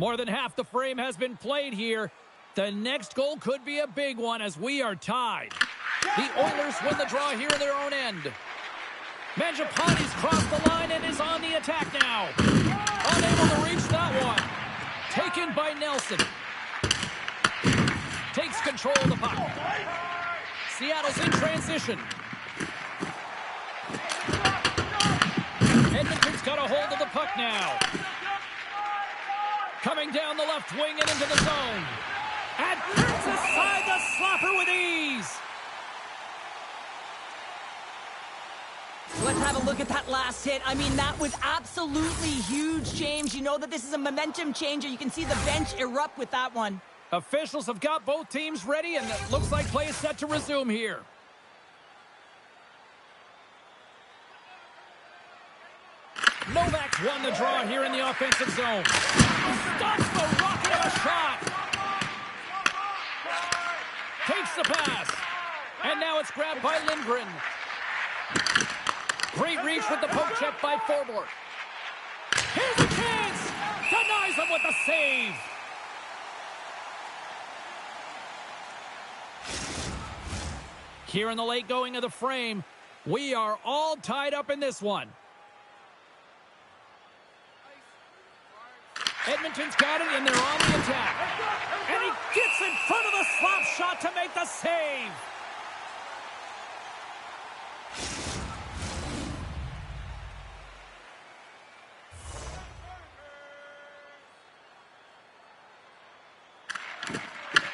More than half the frame has been played here. The next goal could be a big one as we are tied. The Oilers win the draw here in their own end. Mangiapane's crossed the line and is on the attack now. Unable to reach that one. Taken by Nelson. control of the puck. Seattle's in transition. Edmonton's got a hold of the puck now. Coming down the left wing and into the zone. And turns aside the slapper with ease. Let's have a look at that last hit. I mean, that was absolutely huge, James. You know that this is a momentum changer. You can see the bench erupt with that one. Officials have got both teams ready, and it looks like play is set to resume here. Novak's won the draw here in the offensive zone. Stops the rocket of a shot. Takes the pass. And now it's grabbed by Lindgren. Great reach with the poke check by Forbort. Here's a chance. Denies him with the save. Here in the late going of the frame, we are all tied up in this one. Edmonton's got it, and they're on the attack. And he gets in front of the slap shot to make the save.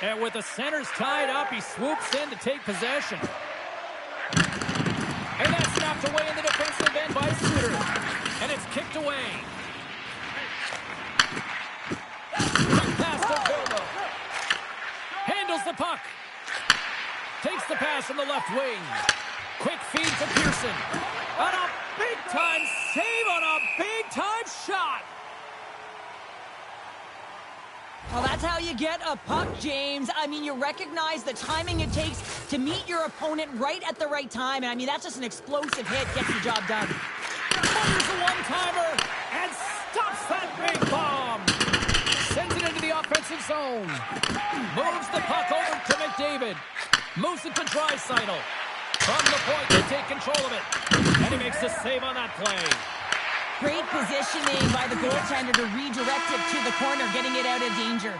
And with the centers tied up, he swoops in to take possession. And that's knocked away in the defensive end by Suter. And it's kicked away. Pass to Vilma. Handles the puck. Takes the pass from the left wing. Quick feed to Pearson. On a big-time save on a big-time shot. Well, that's how you get a puck, James. I mean, you recognize the timing it takes to meet your opponent right at the right time. And I mean, that's just an explosive hit. Gets the job done. Fires a one-timer and stops that big bomb. Sends it into the offensive zone. Moves the puck over to McDavid. Moves it to Draisaitl. From the point, they take control of it. And he makes the save on that play. Great positioning by the goaltender to redirect it to the corner, getting it out of danger.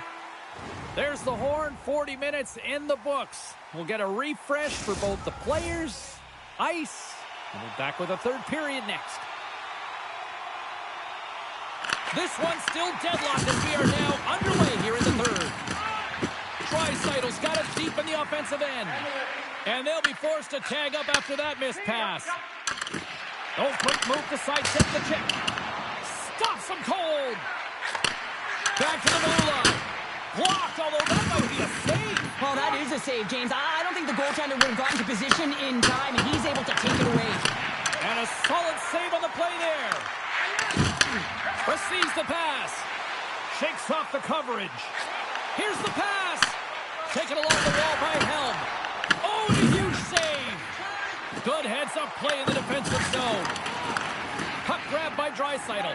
There's the horn. 40 minutes in the books. We'll get a refresh for both the players, ice, and we're back with a third period next. This one's still deadlocked as we are now underway here in the third. Draisaitl's got it deep in the offensive end. And they'll be forced to tag up after that missed pass. Oh, quick move to sidestep the check. Stops him cold. Back to the blue line. Blocked, although that might be a save. Well, that is a save, James. I don't think the goaltender would have gotten to position in time, and he's able to take it away. And a solid save on the play there. Receives the pass. Shakes off the coverage. Here's the pass. Taken along the wall by Helm. Oh, and a huge save. Good heads-up play in the defensive zone. Puck grab by Draisaitl.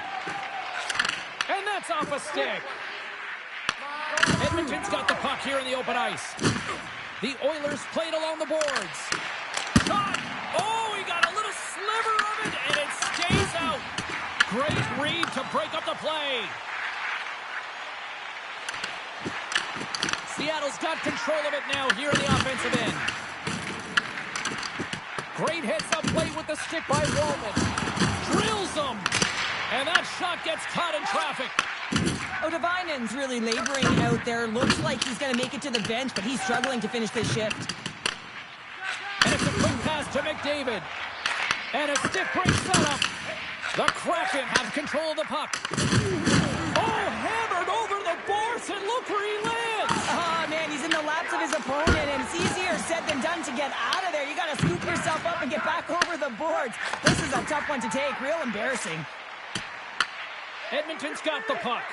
And that's off a stick. Edmonton's got the puck here in the open ice. The Oilers played along the boards. Shot! Oh, he got a little sliver of it, and it stays out. Great read to break up the play. Seattle's got control of it now here in the offensive end. Great heads-up play with the stick by Wallman. Drills them. And that shot gets caught in traffic. Oh, Devinen's really laboring out there. Looks like he's going to make it to the bench, but he's struggling to finish this shift. And it's a quick pass to McDavid. And a stiff break setup. The Kraken have control of the puck. Oh, hammered over the boards, and look where he lands. Oh, man, he's in the laps of his opponent, and it's easier said than done to get out of there. You got to scoop yourself up and get back over the boards. This is a tough one to take. Real embarrassing. Edmonton's got the puck.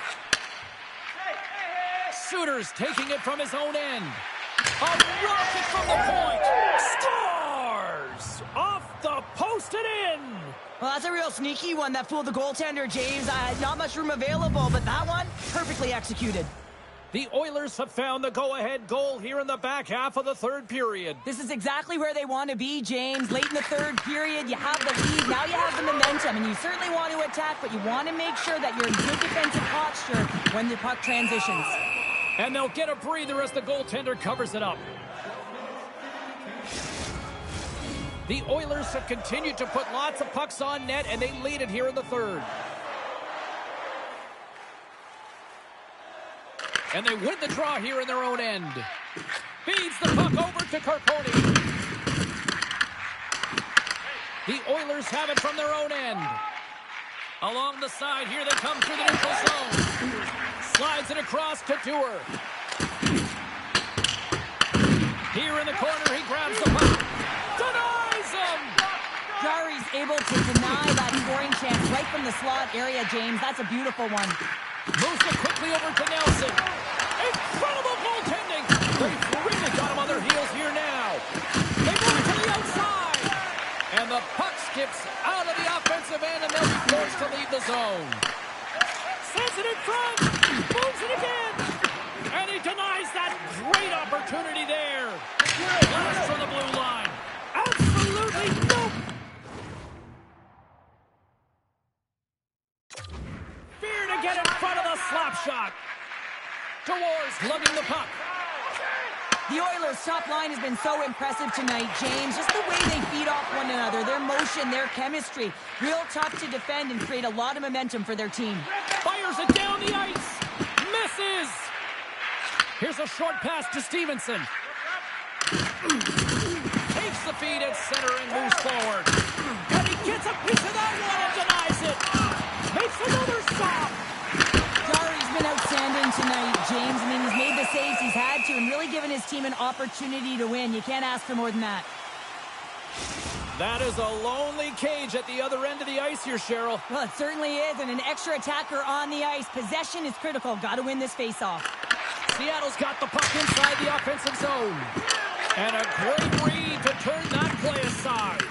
Suter's taking it from his own end. A rocket from the point. Scores! Off the post and in. Well, that's a real sneaky one that fooled the goaltender, James. Not much room available, but that one, perfectly executed. The Oilers have found the go-ahead goal here in the back half of the third period. This is exactly where they want to be, James. Late in the third period, you have the lead. Now you have the momentum, and you certainly want to attack, but you want to make sure that you're in good defensive posture when the puck transitions. And they'll get a breather as the goaltender covers it up. The Oilers have continued to put lots of pucks on net, and they lead it here in the third. And they win the draw here in their own end. Feeds the puck over to Carconi. The Oilers have it from their own end. Along the side, here they come through the neutral zone. Slides it across to Dewar. Here in the corner, he grabs the puck. Denies him! Jari's able to deny that scoring chance right from the slot area, James. That's a beautiful one. Moves it quickly over to Nelson. Incredible goaltending! They've really got him on their heels here now. They move it to the outside. And the puck skips out of the offensive end, and they'll be forced to leave the zone. Sends it in front. Moves it again. And he denies that great opportunity there. Blast from the blue line. Absolutely nope. Fear to get in front of the slap shot. Dewars lugging the puck. The Oilers' top line has been so impressive tonight, James. Just the way they feed off one another, their motion, their chemistry. Real tough to defend and create a lot of momentum for their team. Fires it down the ice. Misses. Here's a short pass to Stevenson. Takes the feed at center and moves forward. And he gets a piece of that one and denies it. Makes another stop. Jari's been outstanding tonight, James. I mean, he's made the saves he's had to and really given his team an opportunity to win. You can't ask for more than that. That is a lonely cage at the other end of the ice here, Cheryl. Well, it certainly is, and an extra attacker on the ice. Possession is critical. Got to win this faceoff. Seattle's got the puck inside the offensive zone. And a great read to turn that play aside.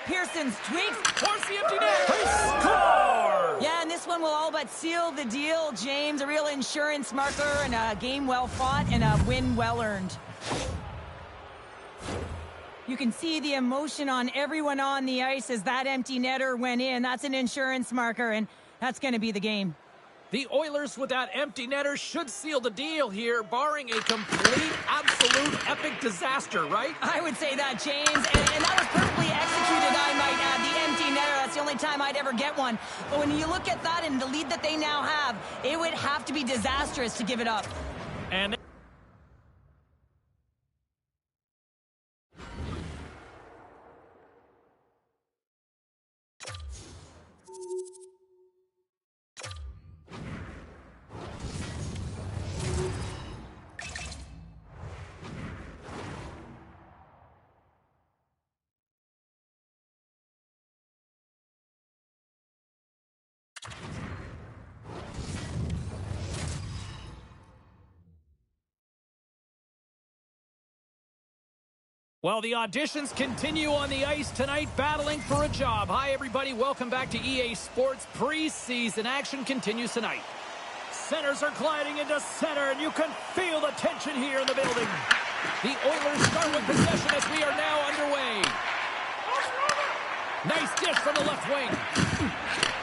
Pearson's tweaks. Force the empty net. They score! Yeah, and this one will all but seal the deal, James. A real insurance marker and a game well fought and a win well earned. You can see the emotion on everyone on the ice as that empty netter went in. That's an insurance marker, and that's going to be the game. The Oilers with that empty netter should seal the deal here, barring a complete, absolute, epic disaster, right? I would say that, James, and that was perfectly executed, I might add. The empty netter, that's the only time I'd ever get one. But when you look at that and the lead that they now have, it would have to be disastrous to give it up. And well, the auditions continue on the ice tonight, battling for a job. Hi, everybody. Welcome back to EA Sports. Preseason action continues tonight. Centers are gliding into center, and you can feel the tension here in the building. The Oilers start with possession as we are now underway. Nice dish from the left wing.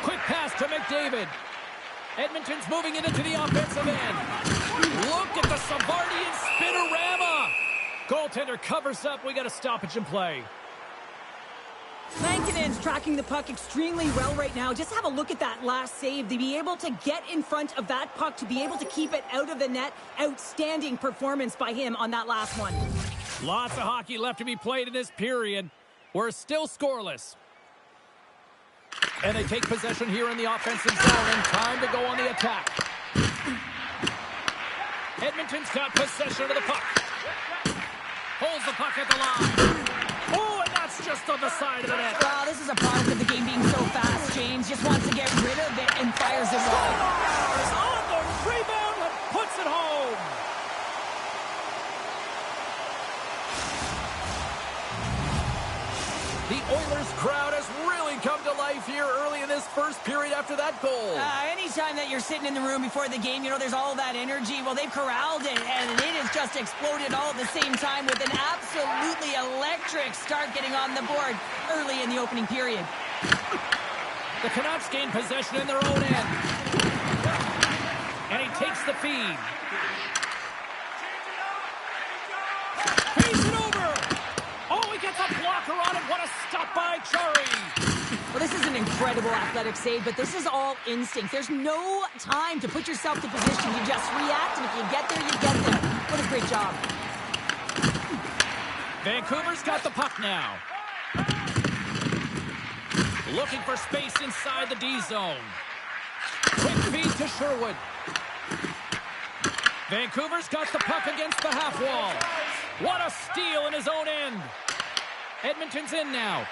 Quick pass to McDavid. Edmonton's moving it into the offensive end. Look at the Savardian spinorama. Goaltender covers up. We got a stoppage in play. Lankinen's tracking the puck extremely well right now. Just have a look at that last save. To be able to get in front of that puck, to be able to keep it out of the net. Outstanding performance by him on that last one. Lots of hockey left to be played in this period. We're still scoreless. And they take possession here in the offensive zone, and time to go on the attack. Edmonton's got possession of the puck. Holds the puck at the line. Oh, and that's just on the side of the net. Wow, this is a product of the game being so fast, James. Just wants to get rid of it and fires it wide. On the rebound and puts it home. The Oilers crowd has really come to life here early in this first period after that goal. Anytime that you're sitting in the room before the game, you know, there's all that energy. Well, they've corralled it, and it has just exploded all at the same time with an absolutely electric start getting on the board early in the opening period. The Canucks gain possession in their own end. And he takes the feed. Feeds it over. Oh, he gets a blocker on it. What a stop by Chari. Well, this is an incredible athletic save, but this is all instinct. There's no time to put yourself to position. You just react, and if you get there, you get there. What a great job. Vancouver's got the puck now. Looking for space inside the D zone. Quick feed to Sherwood. Vancouver's got the puck against the half wall. What a steal in his own end. Edmonton's in now.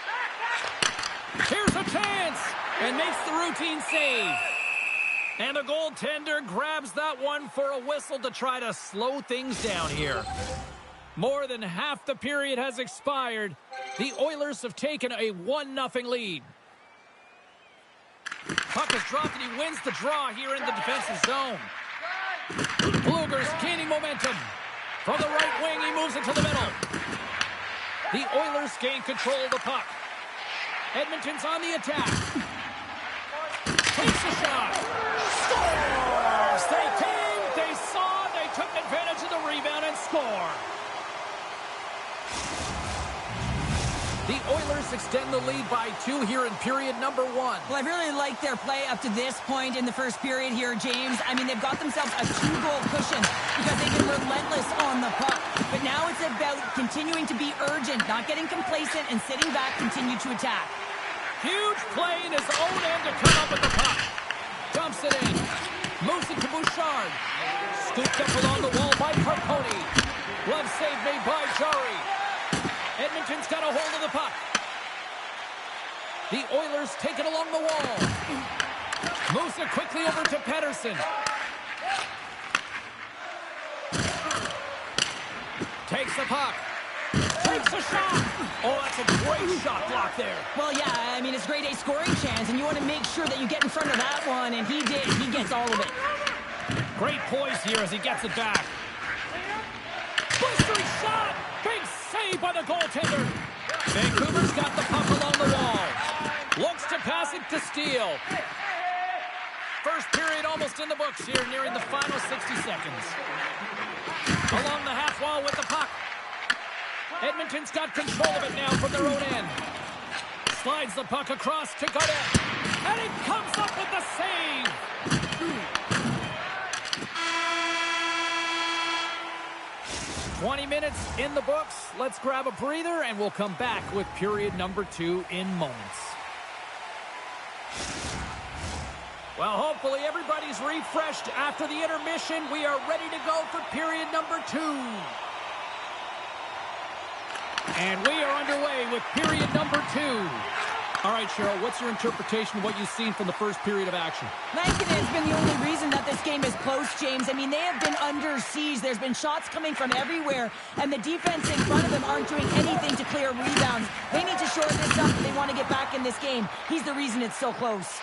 Here's a chance, and makes the routine save. And the goaltender grabs that one for a whistle to try to slow things down here. More than half the period has expired. The Oilers have taken a 1-0 lead. Puck is dropped, and he wins the draw here in the defensive zone. Blueger's gaining momentum. From the right wing, he moves it to the middle. The Oilers gain control of the puck. Edmonton's on the attack. Takes a shot. Scores! They came, they saw, they took advantage of the rebound and score. The Oilers extend the lead by 2 here in period number 1. Well, I really like their play up to this point in the first period here, James. I mean, they've got themselves a 2-goal cushion because they've been relentless on the puck. But now it's about continuing to be urgent, not getting complacent, and sitting back, continue to attack. Huge play in his own end to come up with the puck. Dumps it in. Moves it to Bouchard. Scooped up along the wall by Carponi. Glove save made by Jari. Edmonton's got a hold of the puck. The Oilers take it along the wall. Moves it quickly over to Pettersson. Takes the puck. Takes a shot. Oh, that's a great shot block there. Well, yeah, I mean, it's grade A scoring chance, and you want to make sure that you get in front of that one, and he did. He gets all of it. Great poise here as he gets it back. Blistering shot. Big save by the goaltender. Vancouver's got the puck along the wall. Looks to pass it to Steele. First period almost in the books here, nearing the final 60 seconds. Along the half wall with the puck. Edmonton's got control of it now from their own end. Slides the puck across to Godet. And he comes up with the save. "20 minutes in the books. Let's grab a breather, and we'll come back with period number 2 in moments." Well, hopefully everybody's refreshed after the intermission. We are ready to go for period number 2. And we are underway with period number 2. All right, Cheryl, what's your interpretation of what you've seen from the first period of action? I think it has been the only reason that this game is close, James. I mean, they have been under siege. There's been shots coming from everywhere, and the defense in front of them aren't doing anything to clear rebounds. They need to shore this up if they want to get back in this game. He's the reason it's so close.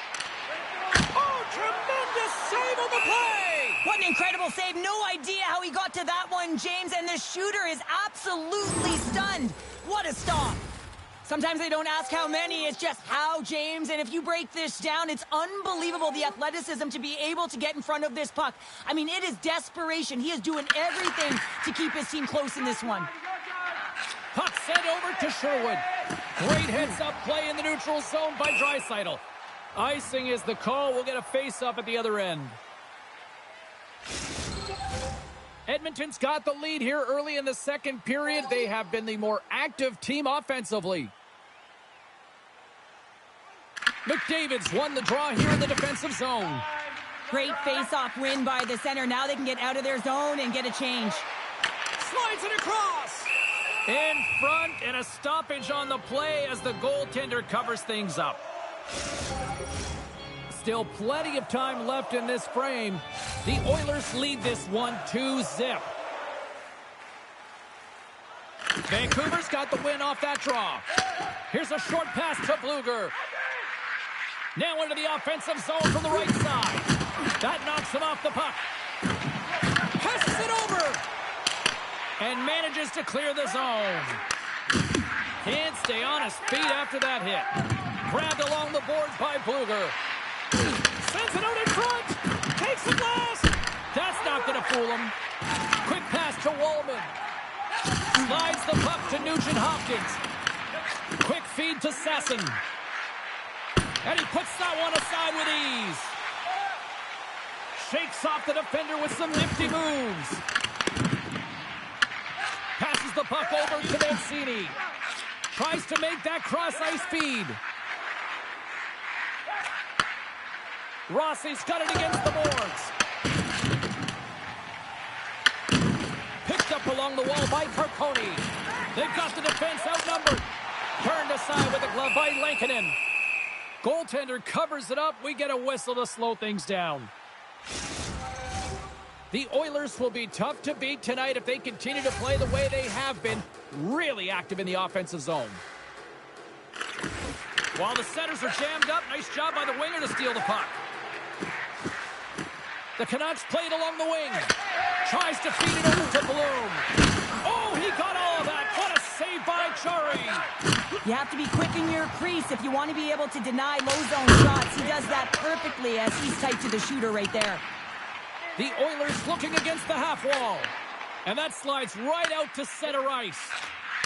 Oh, tremendous save on the play! What an incredible save. No idea how he got to that one, James, and the shooter is absolutely stunned. What a stop. Sometimes they don't ask how many, it's just how, James. And if you break this down, it's unbelievable, the athleticism to be able to get in front of this puck. I mean, it is desperation. He is doing everything to keep his team close in this one. Puck sent over to Sherwood. Great heads-up play in the neutral zone by Draisaitl. Icing is the call. We'll get a face-up at the other end. Edmonton's got the lead here early in the second period. They have been the more active team offensively. McDavid's won the draw here in the defensive zone. Great face-off win by the center. Now they can get out of their zone and get a change. Slides it across. In front, and a stoppage on the play as the goaltender covers things up. Still plenty of time left in this frame. The Oilers lead this one 2-0. Vancouver's got the win off that draw. Here's a short pass to Blueger. Now into the offensive zone from the right side. That knocks him off the puck. Passes it over. And manages to clear the zone. Can't stay on his feet after that hit. Grabbed along the boards by Blueger. Sends it out in front. Takes the glass. That's not going to fool him. Quick pass to Wallman. Slides the puck to Nugent-Hopkins. Quick feed to Sasson. And he puts that one aside with ease. Shakes off the defender with some nifty moves. Passes the puck over to Mancini. Tries to make that cross-ice feed. Rossi's got it against the boards. Picked up along the wall by Carconi. They've got the defense outnumbered. Turned aside with a glove by Lankinen. Goaltender covers it up. We get a whistle to slow things down. The Oilers will be tough to beat tonight if they continue to play the way they have been, really active in the offensive zone. While the centers are jammed up, nice job by the winger to steal the puck. The Canucks played along the wing. Tries to feed it over to Bloom. Oh, he got all of that. What a save by Chari. You have to be quick in your crease if you want to be able to deny low zone shots. He does that perfectly as he's tight to the shooter right there. The Oilers looking against the half wall. And that slides right out to center ice.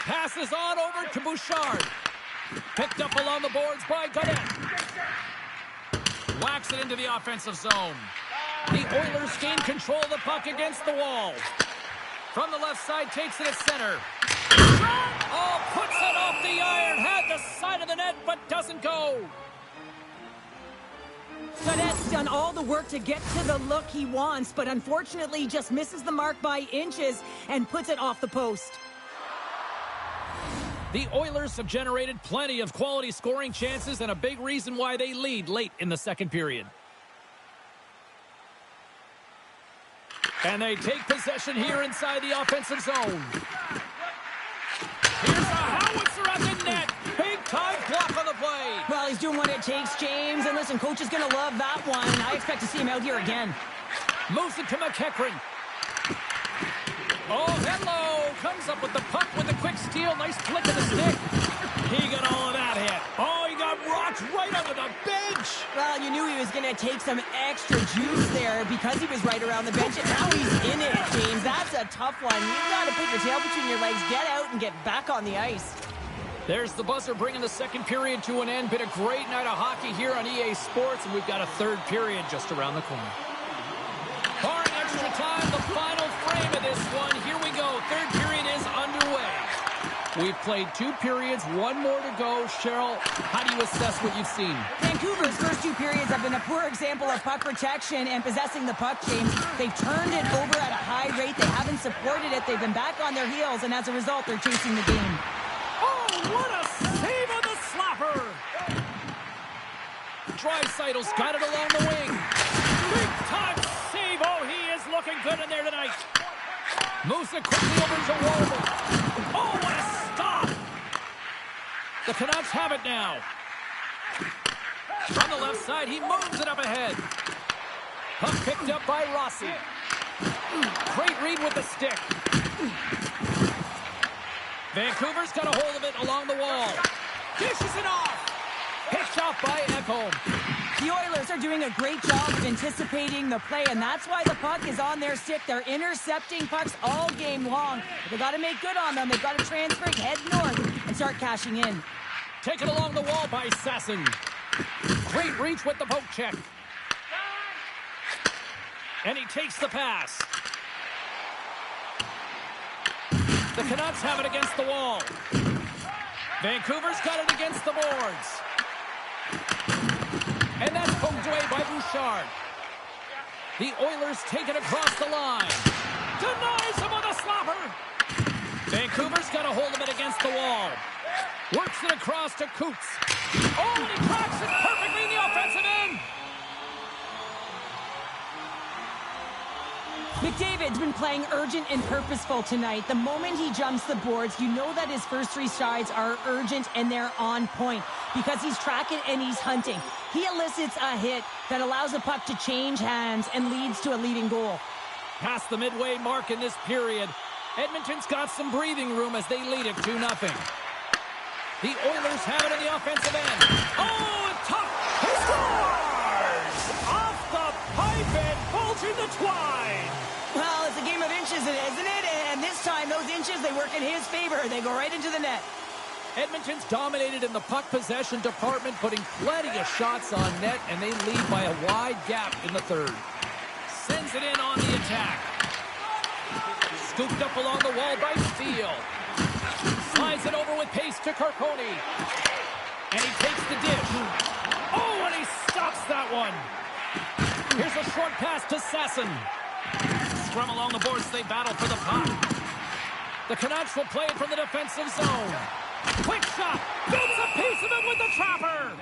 Passes on over to Bouchard. Picked up along the boards by Godet. Whacks it into the offensive zone. The Oilers gain control of the puck against the wall. From the left side, takes it at center. Oh, puts it off the iron. Had the side of the net, but doesn't go. Godet's done all the work to get to the look he wants, but unfortunately just misses the mark by inches and puts it off the post. The Oilers have generated plenty of quality scoring chances and a big reason why they lead late in the second period. And they take possession here inside the offensive zone. Here's a howitzer at the net. Big-time block on the play. Well, he's doing what it takes, James. And listen, coach is going to love that one. I expect to see him out here again. Moves it to McEachran. Oh, hello. Comes up with the puck with a quick steal. Nice flick of the stick. He got all of that hit. Oh, he got rocked right under the bench. Well, you knew he was going to take some extra juice there because he was right around the bench. And now he's in it, James. That's a tough one. You've got to put your tail between your legs, get out, and get back on the ice. There's the buzzer bringing the second period to an end. Been a great night of hockey here on EA Sports, and we've got a third period just around the corner. Barring extra time, the final frame of this one. Here we go. Third period is underway. We've played 2 periods, 1 more to go. Cheryl, how do you assess what you've seen? Vancouver's first 2 periods have been a poor example of puck protection and possessing the puck, James. They've turned it over at a high rate. They haven't supported it. They've been back on their heels, and as a result, they're chasing the game. Oh, what a save on the slapper! Draisaitl's got it along the wing. Big-time save. Oh, he is looking good in there tonight. Moves it quickly over to Wallman. Oh, what a stop! The Canucks have it now. From the left side, he moves it up ahead. Puck picked up by Rossi. Great read with the stick. Vancouver's got a hold of it along the wall. Dishes it off. Picked off by Ekholm. The Oilers are doing a great job of anticipating the play, and that's why the puck is on their stick. They're intercepting pucks all game long. They've got to make good on them. They've got to transfer, head north, and start cashing in. Taken along the wall by Sasson. Great reach with the poke check. And he takes the pass. The Canucks have it against the wall. Vancouver's got it against the boards. And that's poked away by Bouchard. The Oilers take it across the line. Denies him with a slapper. Vancouver's got a hold of it against the wall. Works it across to Coots. Oh, and he cracks it perfectly in the offensive end. McDavid's been playing urgent and purposeful tonight. The moment he jumps the boards, you know that his first 3 strides are urgent and they're on point because he's tracking and he's hunting. He elicits a hit that allows the puck to change hands and leads to a leading goal. Past the midway mark in this period, Edmonton's got some breathing room as they lead it 2-0. The Oilers have it in the offensive end. Oh, tough! He scores! Off the pipe and bulging the twine! inches, isn't it? And this time, those inches, they work in his favor. They go right into the net. Edmonton's dominated in the puck possession department, putting plenty of shots on net, and they lead by a wide gap in the third. Sends it in on the attack. Scooped up along the wall by Steele. Slides it over with pace to Carcone. And he takes the dish. Oh, and he stops that one. Here's a short pass to Sasson. Scrum along the boards, they battle for the puck. The Canucks will play it from the defensive zone. Quick shot. Gets a piece of it with the trapper.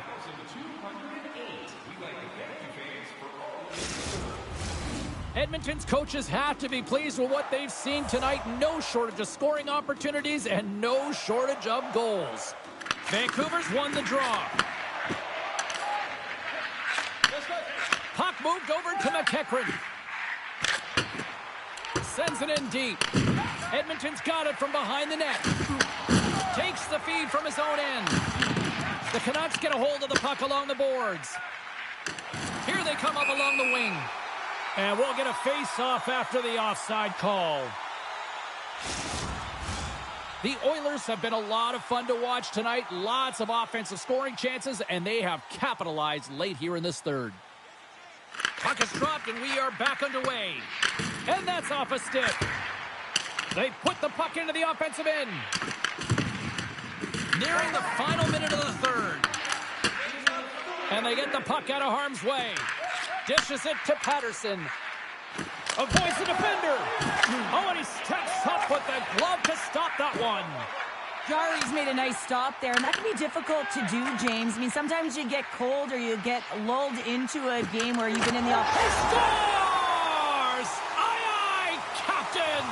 Edmonton's coaches have to be pleased with what they've seen tonight. No shortage of scoring opportunities and no shortage of goals. Vancouver's won the draw. Puck moved over to McEachran. Sends it in deep. Edmonton's got it from behind the net. Takes the feed from his own end. The Canucks get a hold of the puck along the boards. Here they come up along the wing. And we'll get a face-off after the offside call. The Oilers have been a lot of fun to watch tonight. Lots of offensive scoring chances, and they have capitalized late here in this third. Puck is dropped, and we are back underway. And that's off a stick. They put the puck into the offensive end. Nearing the final minute of the third. And they get the puck out of harm's way. Dishes it to Patterson. Avoids the defender. Oh, and he steps up with the glove to stop that one. Jarry's made a nice stop there, and that can be difficult to do, James. I mean, sometimes you get cold or you get lulled into a game where you've been in the offense. Scores! Aye, aye, Captain!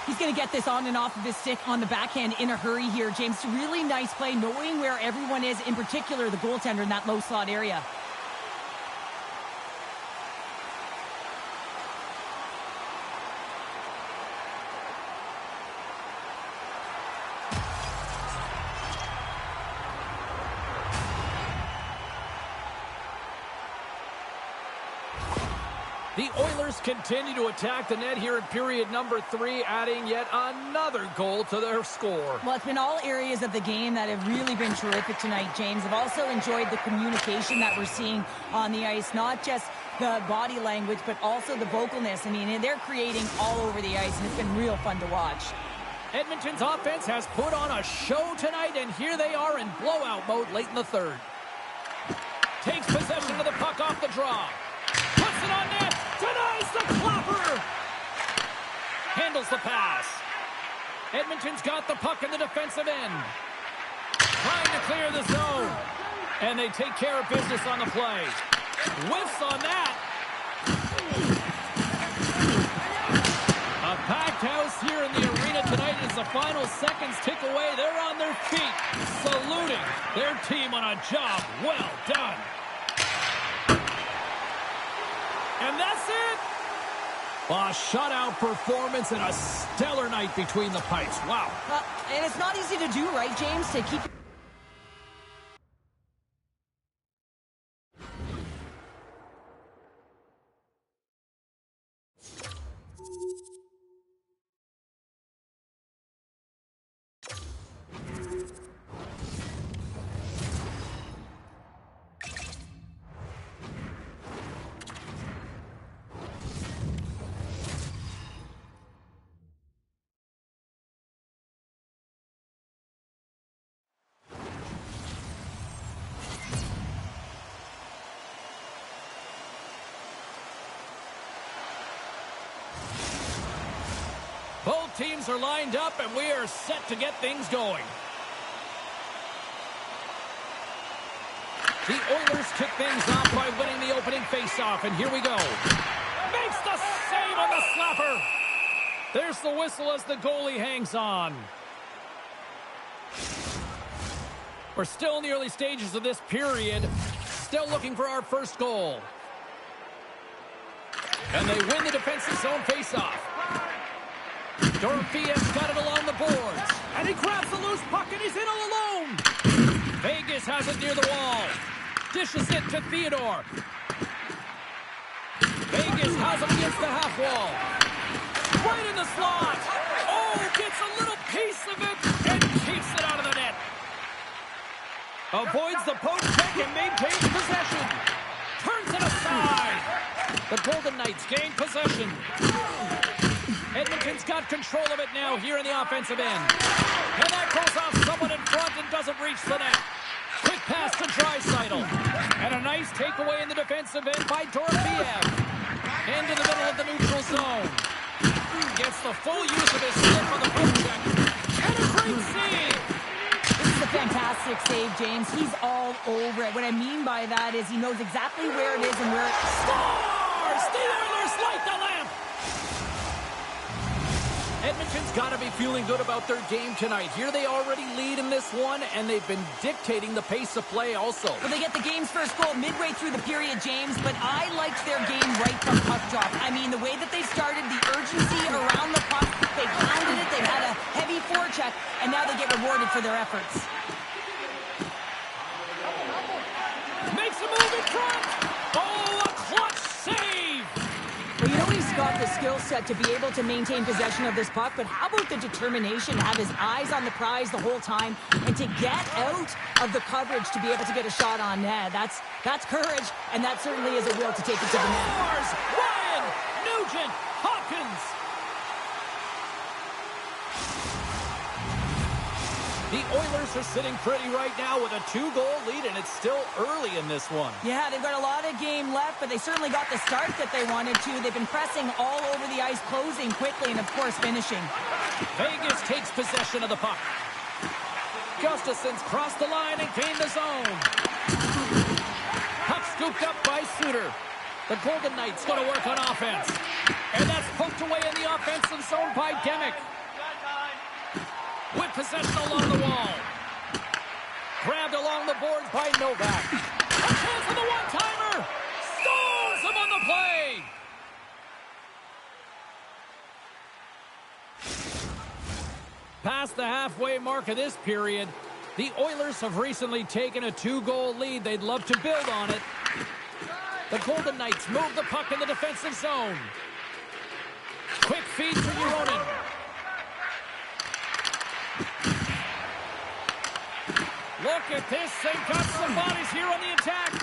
He's going to get this on and off of his stick on the backhand in a hurry here, James. Really nice play, knowing where everyone is, in particular the goaltender in that low slot area. The Oilers continue to attack the net here in period number 3, adding yet another goal to their score. Well, it's been all areas of the game that have really been terrific tonight, James. I've also enjoyed the communication that we're seeing on the ice, not just the body language, but also the vocalness. I mean, they're creating all over the ice, and it's been real fun to watch. Edmonton's offense has put on a show tonight, and here they are in blowout mode late in the third. Takes possession of the puck off the draw. Puts it on net. Denies the clapper. Handles the pass. Edmonton's got the puck in the defensive end. Trying to clear the zone. And they take care of business on the play. Whiffs on that. A packed house here in the arena tonight as the final seconds tick away. They're on their feet, saluting their team on a job well done. And that's it. A shutout performance and a stellar night between the pipes. Wow. And it's not easy to do, right, James, to keep... Both teams are lined up, and we are set to get things going. The Oilers kick things off by winning the opening faceoff, and here we go. Makes the save on the slapper. There's the whistle as the goalie hangs on. We're still in the early stages of this period. Still looking for our first goal. And they win the defensive zone faceoff. Dorofia's got it along the boards. And he grabs the loose puck and he's in all alone. Vegas has it near the wall. Dishes it to Theodore. Vegas has him against the half wall. Right in the slot. Oh, gets a little piece of it and keeps it out of the net. Avoids the poke check and maintains possession. Turns it aside. The Golden Knights gain possession. Edmonton's got control of it now here in the offensive end. And that goes off someone in front and doesn't reach the net. Quick pass to Draisaitl. And a nice takeaway in the defensive end by Dorofeev. Into the middle of the neutral zone. Gets the full use of his stick on the poke check. And a great save. This is a fantastic save, James. He's all over it. What I mean by that is he knows exactly where it is and where it scores! The Oilers light the lamp! Edmonton's got to be feeling good about their game tonight. Here they already lead in this one, and they've been dictating the pace of play also. Well, they get the game's first goal midway through the period, James, but I liked their game right from puck drop. I mean, the way that they started, the urgency around the puck, they pounded it, they had a heavy forecheck, and now they get rewarded for their efforts. Makes a move in front! Oh, a clutch save! Well, you know he's got the skill set to be able to maintain possession of this puck, but how about the determination to have his eyes on the prize the whole time and to get out of the coverage to be able to get a shot on net? That's courage, and that certainly is a will to take it to the net. Ryan Nugent Hopkins! The Oilers are sitting pretty right now with a 2-goal lead, and it's still early in this one. Yeah, they've got a lot of game left, but they certainly got the start that they wanted to. They've been pressing all over the ice, closing quickly, and of course finishing. Vegas takes possession of the puck. Gustafson's crossed the line and gained the zone. Puck scooped up by Suter. The Golden Knights going to work on offense. And that's poked away in the offensive zone by Demick. With possession along the wall. Grabbed along the boards by Novak. A chance for the one-timer. Stalls him on the play. Past the halfway mark of this period, the Oilers have recently taken a 2-goal lead. They'd love to build on it. The Golden Knights move the puck in the defensive zone. Quick feed to Uronen. Look at this. They've got some bodies here on the attack.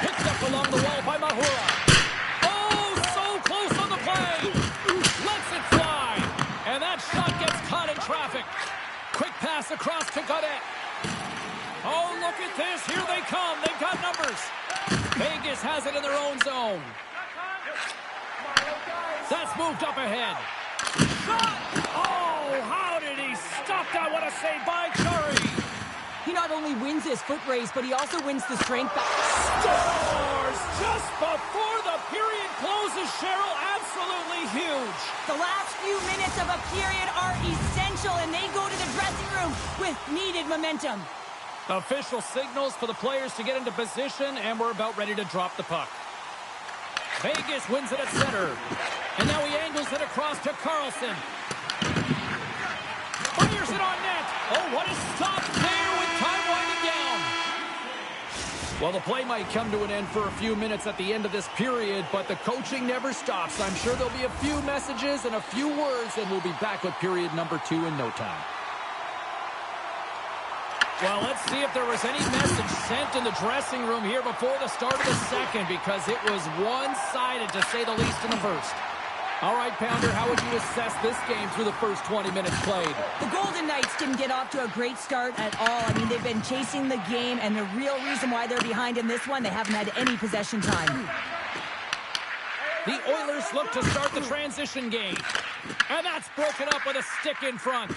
Picked up along the wall by Mahura. Oh, so close on the play. Lets it fly. And that shot gets caught in traffic. Quick pass across to Gaudette. Oh, look at this. Here they come. They've got numbers. Vegas has it in their own zone. That's moved up ahead. Shot! Oh, how did he stop that? What a save by Curry. He not only wins his foot race, but he also wins the strength back. Scores just before the period closes, Cheryl. Absolutely huge. The last few minutes of a period are essential, and they go to the dressing room with needed momentum. Official signals for the players to get into position, and we're about ready to drop the puck. Vegas wins it at center. And now he angles it across to Carlson. Fires it on net. Oh, what a stop there with time winding down. Well, the play might come to an end for a few minutes at the end of this period, but the coaching never stops. I'm sure there'll be a few messages and a few words, and we'll be back with period number 2 in no time. Well, let's see if there was any message sent in the dressing room here before the start of the second, because it was one-sided, to say the least, in the first. All right, Pounder, how would you assess this game through the first 20 minutes played? The Golden Knights didn't get off to a great start at all. I mean, they've been chasing the game, and the real reason why they're behind in this one, they haven't had any possession time. The Oilers look to start the transition game. And that's broken up with a stick in front.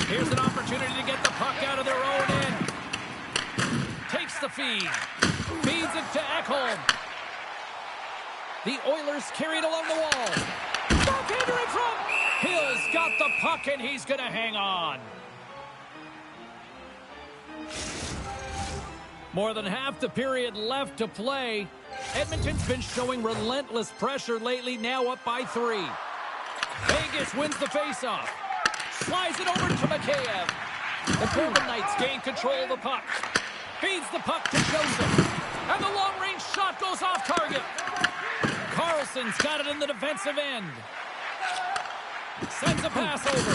Here's an opportunity to get the puck out of their own end. Takes the feed. Feeds it to Ekholm. The Oilers carried along the wall. Bartender in front. Hill's got the puck, and he's going to hang on. More than half the period left to play. Edmonton's been showing relentless pressure lately, now up by 3. Vegas wins the faceoff. Slides it over to Mikheyev. The Golden Knights gain control of the puck. Feeds the puck to Joseph. And the long-range shot goes off target. Carlson's got it in the defensive end. Sends a pass over.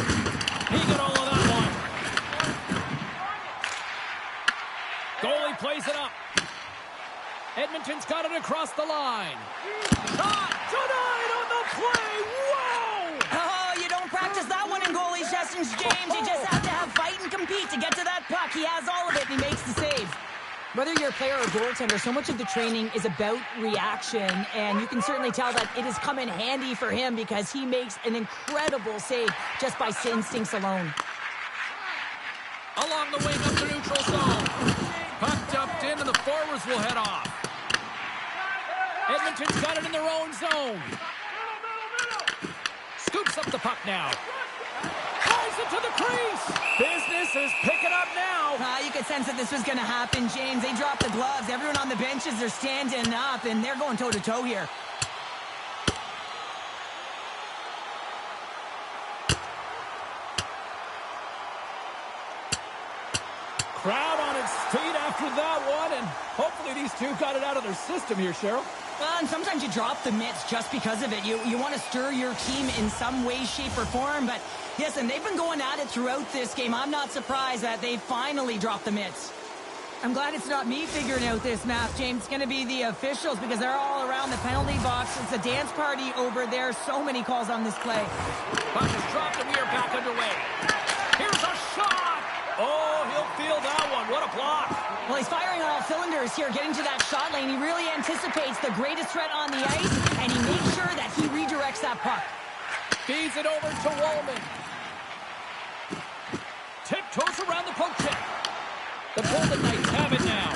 He got all of that one. Goalie plays it up. Edmonton's got it across the line. Shot denied on the play. Whoa! Oh, you don't practice that one in goalie sessions, James. You just have to have fight and compete to get to that puck. He has all of it, and he makes the save. Whether you're a player or goaltender, so much of the training is about reaction, and you can certainly tell that it has come in handy for him because he makes an incredible save just by instincts alone. Along the wing up the neutral zone. Puck dumped in, and the forwards will head off. Edmonton's got it in their own zone. Scoops up the puck now. Drives it to the crease. Business is picking up now. You could sense that this was going to happen, James. They dropped the gloves. Everyone on the benches are standing up, and they're going toe-to-toe here. Crowd on its feet after that one, and hopefully these two got it out of their system here, Cheryl. And sometimes you drop the mitts just because of it. You want to stir your team in some way, shape, or form. But listen, they've been going at it throughout this game. I'm not surprised that they finally dropped the mitts. I'm glad it's not me figuring out this map, James. It's going to be the officials because they're all around the penalty box. It's a dance party over there. So many calls on this play. Puck is dropped and we are back underway. Here's a shot. Oh, he'll feel that one. What a block. Well, he's firing on all cylinders here, getting to that shot lane. He really anticipates the greatest threat on the ice, and he makes sure that he redirects that puck. Feeds it over to Wallman. Tiptoes around the poke check. The Golden Knights have it now.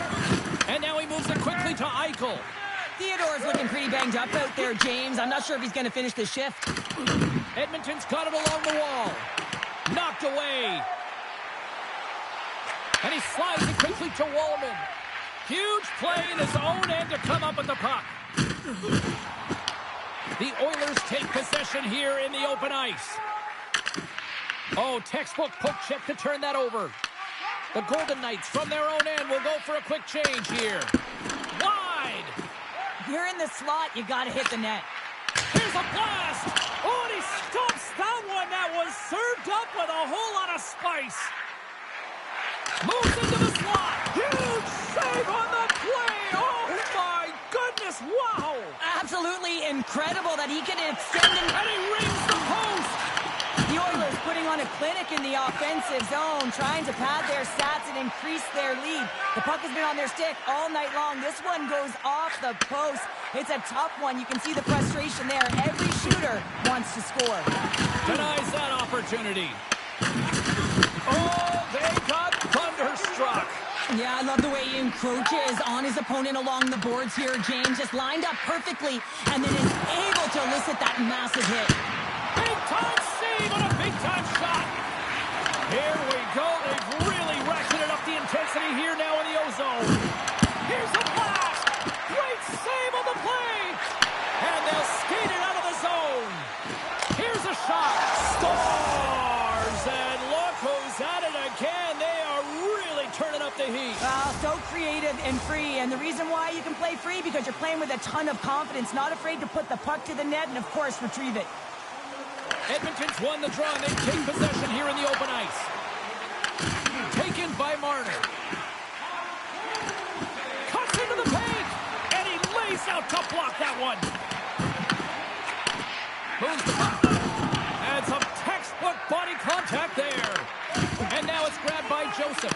And now he moves it quickly to Eichel. Theodore's looking pretty banged up out there, James. I'm not sure if he's going to finish the shift. Edmonton's got it along the wall. Knocked away. And he slides it quickly to Wallman. Huge play in his own end to come up with the puck. The Oilers take possession here in the open ice. Oh, textbook poke check to turn that over. The Golden Knights from their own end will go for a quick change here. Wide. You're in the slot. You got to hit the net. Here's a blast. Oh, and he stumps that one. That was served up with a whole lot of spice. Moves into the slot. Huge save on the play. Oh, my goodness. Wow. Absolutely incredible that he can extend And he rings the post. The Oilers putting on a clinic in the offensive zone, trying to pad their stats and increase their lead. The puck has been on their stick all night long. This one goes off the post. It's a tough one. You can see the frustration there. Every shooter wants to score. Denies that opportunity. Oh, they got thunderstruck. Yeah, I love the way he encroaches on his opponent along the boards here, James. Just lined up perfectly and then is able to elicit that massive hit. Big-time save on a big-time shot. Here we go. They've really ratcheted up the intensity here now in the O-zone. Here's a blast. Great save on the play. And they'll skate it out of the zone. Here's a shot. Scores. And look who's at it again. They are really turning up the heat. So creative and free. And the reason why you can play free, because you're playing with a ton of confidence, not afraid to put the puck to the net and, of course, retrieve it. Edmonton's won the draw, and they take possession here in the open ice. Taken by Marner. Cuts into the paint, and he lays out to block that one. Moves the puck. And some textbook body contact there. And now it's grabbed by Joseph.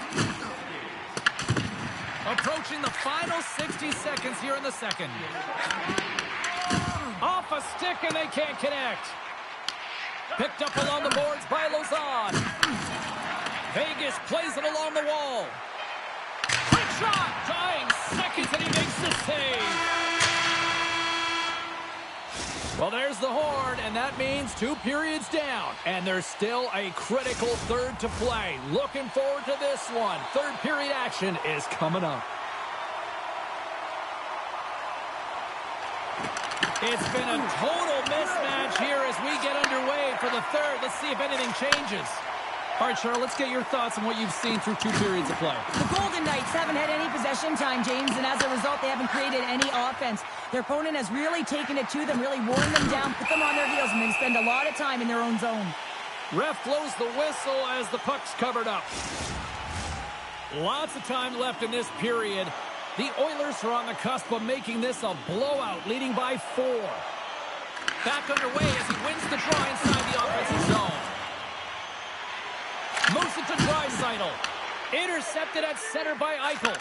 Approaching the final 60 seconds here in the second. Off a stick, and they can't connect. Picked up along the boards by Lozon. Vegas plays it along the wall. Quick shot. Dying seconds, and he makes the save. Well, there's the horn, and that means 2 periods down. And there's still a critical third to play. Looking forward to this one. Third period action is coming up. It's been a total mismatch here as we get underway for the third. Let's see if anything changes. All right, Cheryl, let's get your thoughts on what you've seen through 2 periods of play. The Golden Knights haven't had any possession time, James, and as a result, they haven't created any offense. Their opponent has really taken it to them, really worn them down, put them on their heels, and they spend a lot of time in their own zone. Ref blows the whistle as the puck's covered up. Lots of time left in this period. The Oilers are on the cusp of making this a blowout, leading by 4. Back underway as he wins the draw inside the offensive zone. Moves it to Draisaitl. Intercepted at center by Eichel.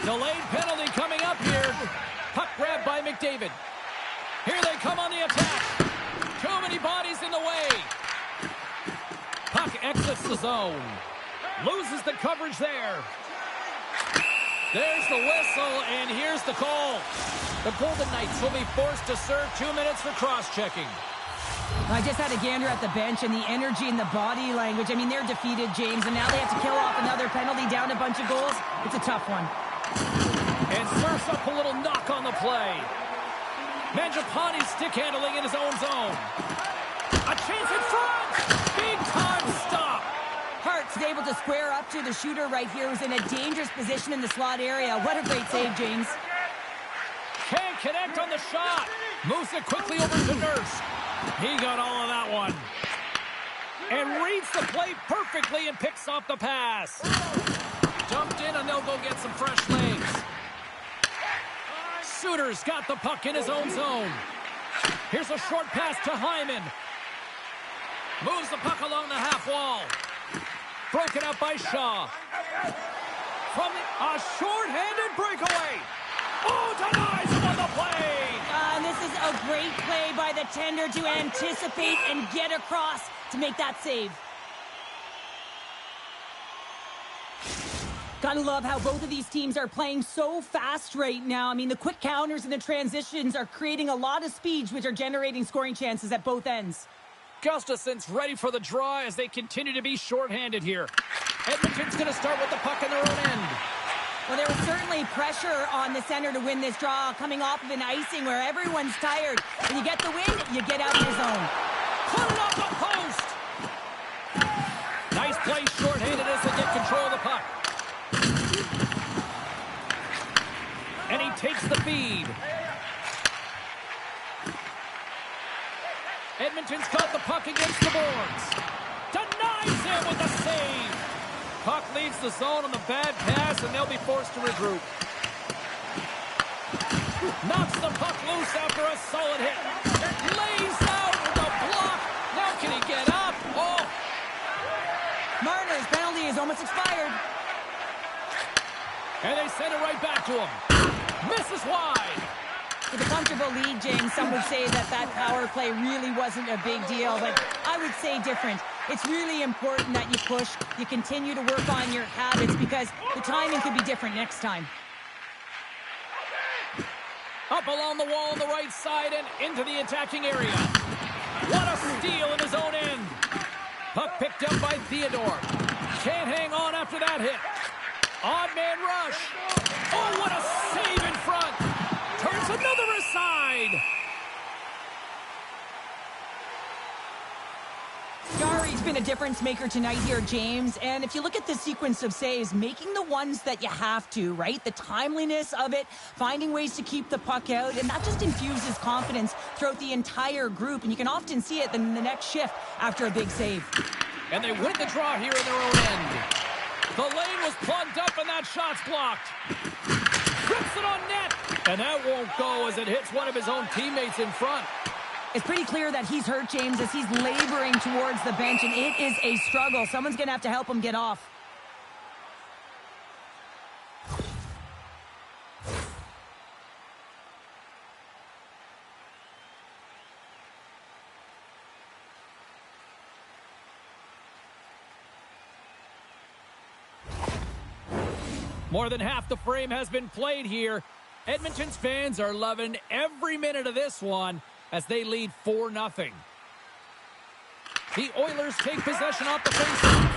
Delayed penalty coming up here. Puck grabbed by McDavid. Here they come on the attack. Too many bodies in the way. Puck exits the zone. Loses the coverage there. There's the whistle, and here's the call. The Golden Knights will be forced to serve 2 minutes for cross-checking. I just had a gander at the bench, and the energy and the body language. I mean, they're defeated, James, and now they have to kill off another penalty, down a bunch of goals. It's a tough one. And serves up a little knock on the play. Mangiapane stick handling in his own zone. A chance in front! Big time stop! Hart's able to square up to the shooter right here, who's in a dangerous position in the slot area. What a great save, James. Can't connect on the shot. Moves it quickly over to Nurse. He got all of that one. And reads the play perfectly and picks off the pass. Dumped in, and they'll go get some fresh legs. Suter's got the puck in his own zone. Here's a short pass to Hyman. Moves the puck along the half wall. Broken up by Shaw. From a short-handed breakaway. Oh, denies him on the play. And this is a great play by the tender to anticipate and get across to make that save. Gotta love how both of these teams are playing so fast right now. I mean, the quick counters and the transitions are creating a lot of speeds, which are generating scoring chances at both ends. Gustafson's ready for the draw as they continue to be shorthanded here. Edmonton's going to start with the puck in their own end. Well, there was certainly pressure on the center to win this draw, coming off of an icing where everyone's tired. When you get the win, you get out of your zone. Put it off the post! Nice play shorthanded as they get control of the puck. And he takes the feed. Edmonton's got the puck against the boards. Denies him with the save. Puck leaves the zone on the bad pass, and they'll be forced to regroup. Knocks the puck loose after a solid hit. Lays out with a block. Now can he get up? Oh! Marner's penalty is almost expired. And they send it right back to him. Misses wide. With a comfortable lead, James, some would say that power play really wasn't a big deal, but I would say different. It's really important that you push, you continue to work on your habits, because the timing could be different next time. Up along the wall on the right side and into the attacking area. What a steal in his own end. Puck picked up by Theodore. Can't hang on after that hit. Odd man rush. Oh, what a save in front. Turns another aside. Scarry's been a difference maker tonight here, James. And if you look at the sequence of saves, making the ones that you have to, right? The timeliness of it, finding ways to keep the puck out, and that just infuses confidence throughout the entire group. And you can often see it in the next shift after a big save. And they win the draw here in their own end. The lane was plugged up and that shot's blocked. Rips it on net. And that won't go as it hits one of his own teammates in front. It's pretty clear that he's hurt, James, as he's laboring towards the bench, and it is a struggle. Someone's going to have to help him get off. More than half the frame has been played here. Edmonton's fans are loving every minute of this one as they lead 4-0. The Oilers take possession off the faceoff.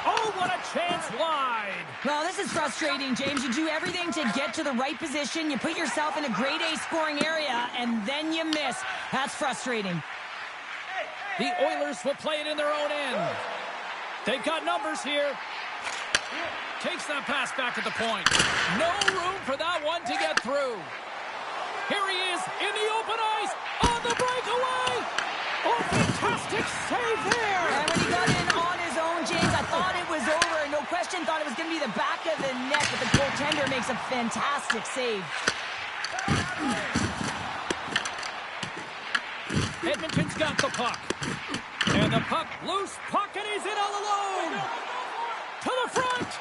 Oh, what a chance wide. Well, this is frustrating, James. You do everything to get to the right position. You put yourself in a grade A scoring area, and then you miss. That's frustrating. The Oilers will play it in their own end. They've got numbers here. Takes that pass back at the point. No room for that one to get through. Here he is in the open ice on the breakaway. Oh, fantastic save there. And when he got in on his own, James, I thought it was over. No question, thought it was going to be the back of the net, but the goaltender makes a fantastic save. Edmonton's got the puck. And the puck, loose puck, and he's in all alone. To the front.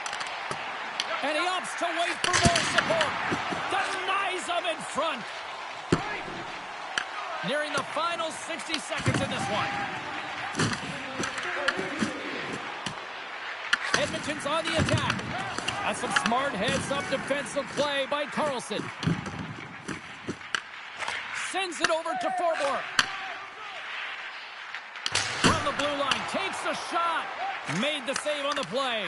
And he opts to wait for more support. Denies him in front. Nearing the final 60 seconds in this one. Edmonton's on the attack. That's some smart heads-up defensive play by Carlson. Sends it over to Forbort. From the blue line, takes the shot. Made the save on the play.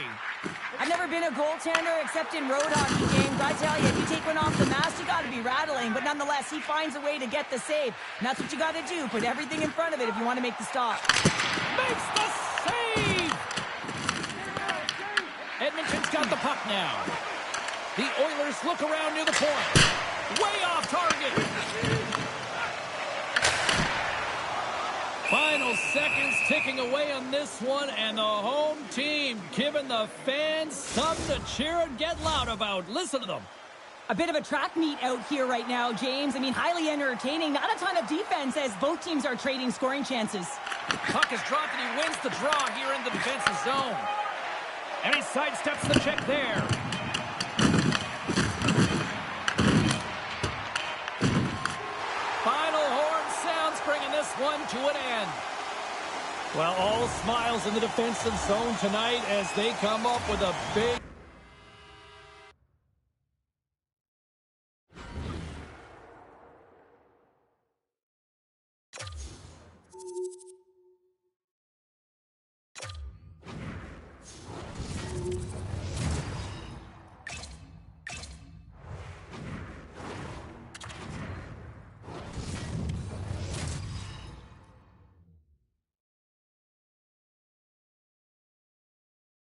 I've never been a goaltender except in road hockey, James. I tell you, if you take one off the mast, you got to be rattling. But nonetheless, he finds a way to get the save. And that's what you got to do. Put everything in front of it if you want to make the stop. Makes the save! Edmonton's got the puck now. The Oilers look around near the point. Way off target. Final seconds ticking away on this one, and the home team giving the fans something to cheer and get loud about. Listen to them. A bit of a track meet out here right now, James. I mean, highly entertaining. Not a ton of defense as both teams are trading scoring chances. Puck is dropped, and he wins the draw here in the defensive zone. And he sidesteps the check there. Final horn sounds, bringing this one to an end. Well, all smiles in the defensive zone tonight as they come up with a big...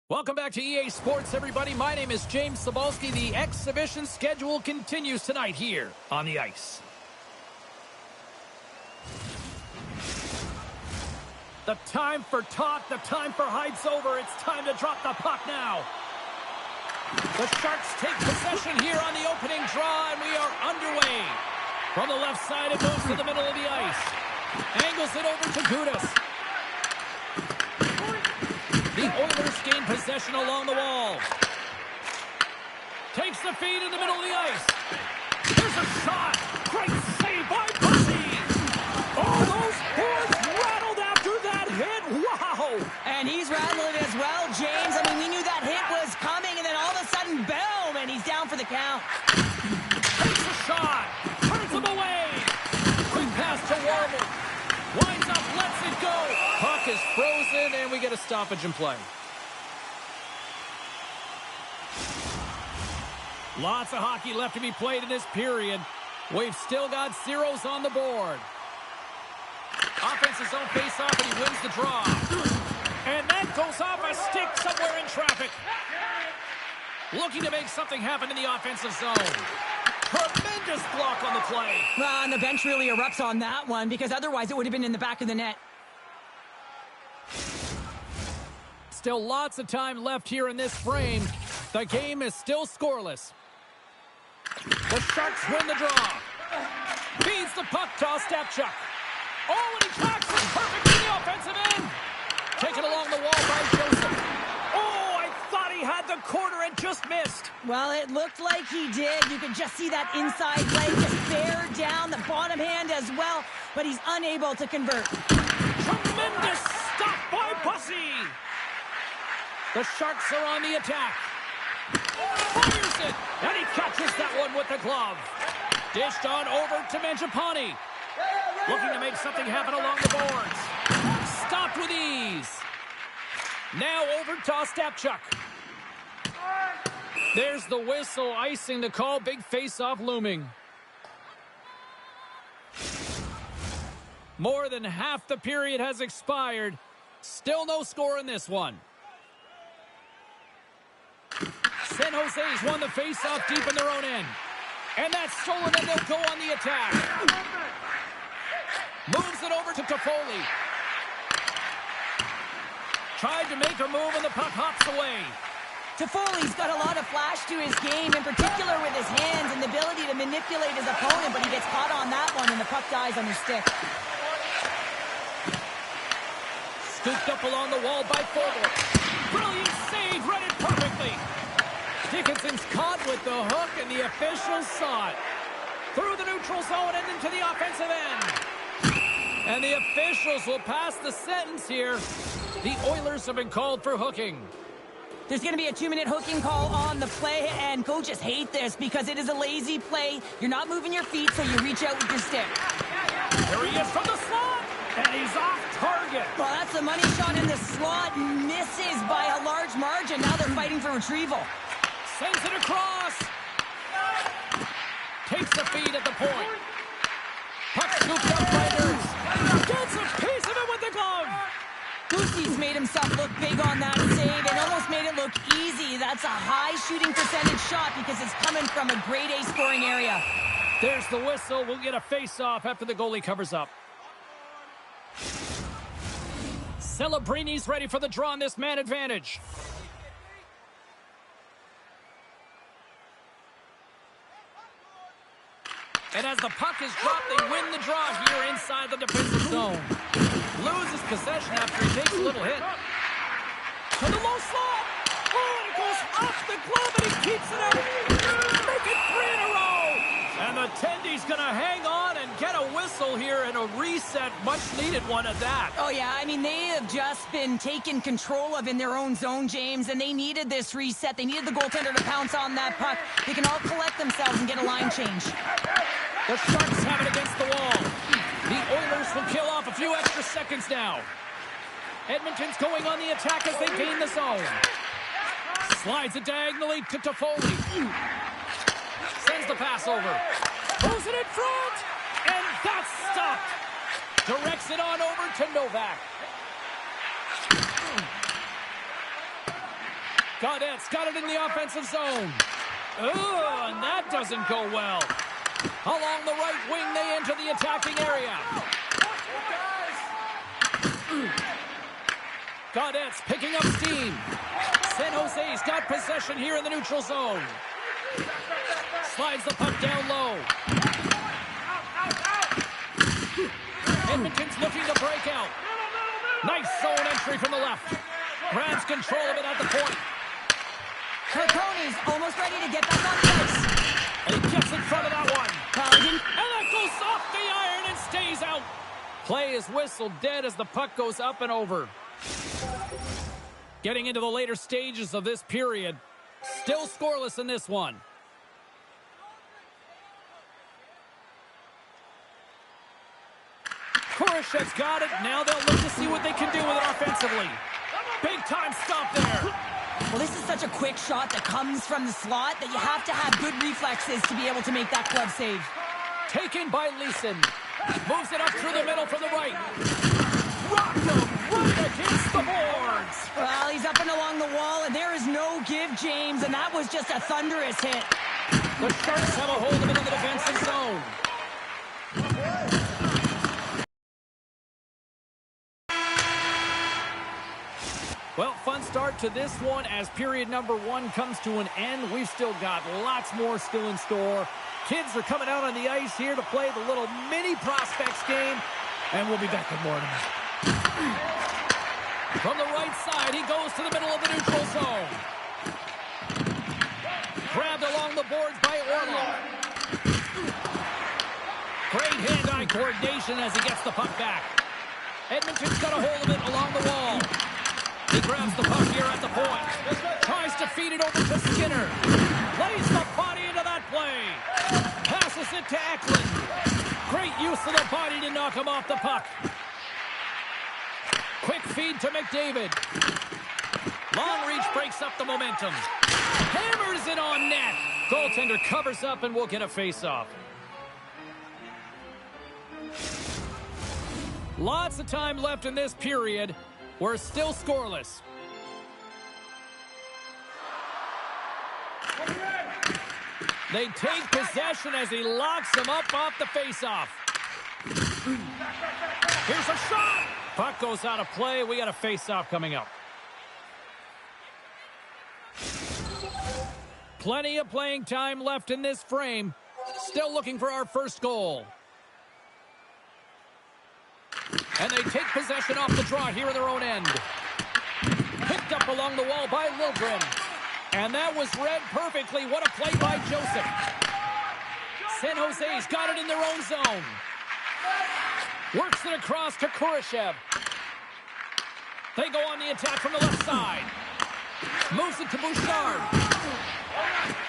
Welcome back to EA Sports, everybody. My name is James Cebulski. The exhibition schedule continues tonight here on the ice. The time for talk, the time for hype's over. It's time to drop the puck now. The Sharks take possession here on the opening draw, and we are underway. From the left side, it moves to the middle of the ice. Angles it over to Gudas. The Oilers gain possession along the wall. Takes the feed in the middle of the ice. Here's a shot. Great save by Percy. Oh, those boards rattled after that hit. Wow. And he's rattling as well, James. I mean, we knew that hit was coming, and then all of a sudden, boom, and he's down for the count. Takes a shot. Turns him away. Quick pass to Warble. Winds up, lets it go. Puck is frozen, and we get a stoppage in play. Lots of hockey left to be played in this period. We've still got zeros on the board. Offense's own face-off, and he wins the draw. And that goes off a stick somewhere in traffic. Looking to make something happen in the offensive zone. Tremendous block on the play. Well, and the bench really erupts on that one because otherwise it would have been in the back of the net. Still lots of time left here in this frame. The game is still scoreless. The Sharks win the draw. Feeds the puck to Ostapchuk. Oh, and he tracks it perfect in the offensive end. Taken along the wall by Joseph. Oh, I thought he had the corner and just missed. Well, it looked like he did. You could just see that inside leg just bear down the bottom hand as well, but he's unable to convert. Tremendous stop by Bussy. The Sharks are on the attack. Fires it, and he catches that one with the glove. Dished on over to Mangiapane. Looking to make something happen along the boards. Stopped with ease. Now over to Ostapchuk. There's the whistle, icing the call. Big face-off looming. More than half the period has expired. Still no score in this one. San Jose's won the face-off deep in their own end. And that's stolen, and they'll go on the attack. Moves it over to Toffoli. Tried to make her move, and the puck hops away. Toffoli's got a lot of flash to his game, in particular with his hands and the ability to manipulate his opponent, but he gets caught on that one, and the puck dies on his stick. Scooped up along the wall by Fogle. Brilliant save, read it perfectly. Dickinson's caught with the hook, and the officials saw it. Through the neutral zone and into the offensive end. And the officials will pass the sentence here. The Oilers have been called for hooking. There's going to be a 2-minute hooking call on the play, and coaches hate this because it is a lazy play. You're not moving your feet, so you reach out with your stick. Here he is from the slot, and he's off target. Well, that's a money shot in the slot. Misses by a large margin. Now they're fighting for retrieval. Sends it across. Takes the feed at the point. Puck scooped up by Nurse. Gets a piece of it with the glove. Goosey's made himself look big on that save and almost made it look easy. That's a high shooting percentage shot because it's coming from a grade A scoring area. There's the whistle. We'll get a face-off after the goalie covers up. Celebrini's ready for the draw on this man advantage. And as the puck is dropped, they win the draw here inside the defensive zone. Loses possession after he takes a little hit. To the low slot. Oh, and it goes off the glove, and he keeps it out. Make it 3 in a row. And the Tendy's going to hang on and get a whistle here and a reset, much needed one at that. Oh, yeah, I mean, they have just been taken control of in their own zone, James, and they needed this reset. They needed the goaltender to pounce on that puck. They can all collect themselves and get a line change. The Sharks have it against the wall. The Oilers will kill off a few extra seconds now. Edmonton's going on the attack as they gain the zone. Slides it diagonally to Toffoli. Sends the pass over. Moves it in front. And that's stopped. Directs it on over to Novak. Gaudette's got it in the offensive zone. Oh, and that doesn't go well. Along the right wing, they enter the attacking area. Gaudette's picking up steam. San Jose's got possession here in the neutral zone. Slides the puck down low. Edmonton's looking to break out. Nice zone entry from the left. Grabs control of it at the point. Carcone's almost ready to get back on the ice. And he gets in front of that one. And that goes off the iron and stays out. Play is whistled dead as the puck goes up and over. Getting into the later stages of this period. Still scoreless in this one. Kurashev's got it. Now they'll look to see what they can do with it offensively. Big time stop there. Well, this is such a quick shot that comes from the slot that you have to have good reflexes to be able to make that glove save. Taken by Leeson. Moves it up through the middle from the right. Rocked him right against the boards. Well, he's up and along the wall, and there is no give, James, and that was just a thunderous hit. The Sharks have a hold of it in the defensive zone. Well, fun start to this one as period number 1 comes to an end. We've still got lots more still in store. Kids are coming out on the ice here to play the little mini prospects game, and we'll be back with more in a minute. From the right side, he goes to the middle of the neutral zone. Grabbed along the boards by Orlov. Great hand-eye coordination as he gets the puck back. Edmonton's got a hold of it along the wall. He grabs the puck here at the point. Tries to feed it over to Skinner. Lays the body into that play. Passes it to Eklund. Great use of the body to knock him off the puck. Quick feed to McDavid. Long reach breaks up the momentum. Hammers it on net. Goaltender covers up and we'll get a face-off. Lots of time left in this period. We're still scoreless. They take possession as he locks him up off the faceoff. Here's a shot. Puck goes out of play. We got a faceoff coming up. Plenty of playing time left in this frame. Still looking for our first goal. And they take possession off the draw here in their own end. Picked up along the wall by Liljegren. And that was read perfectly. What a play by Joseph. San Jose's got it in their own zone. Works it across to Kurashev. They go on the attack from the left side. Moves it to Bouchard.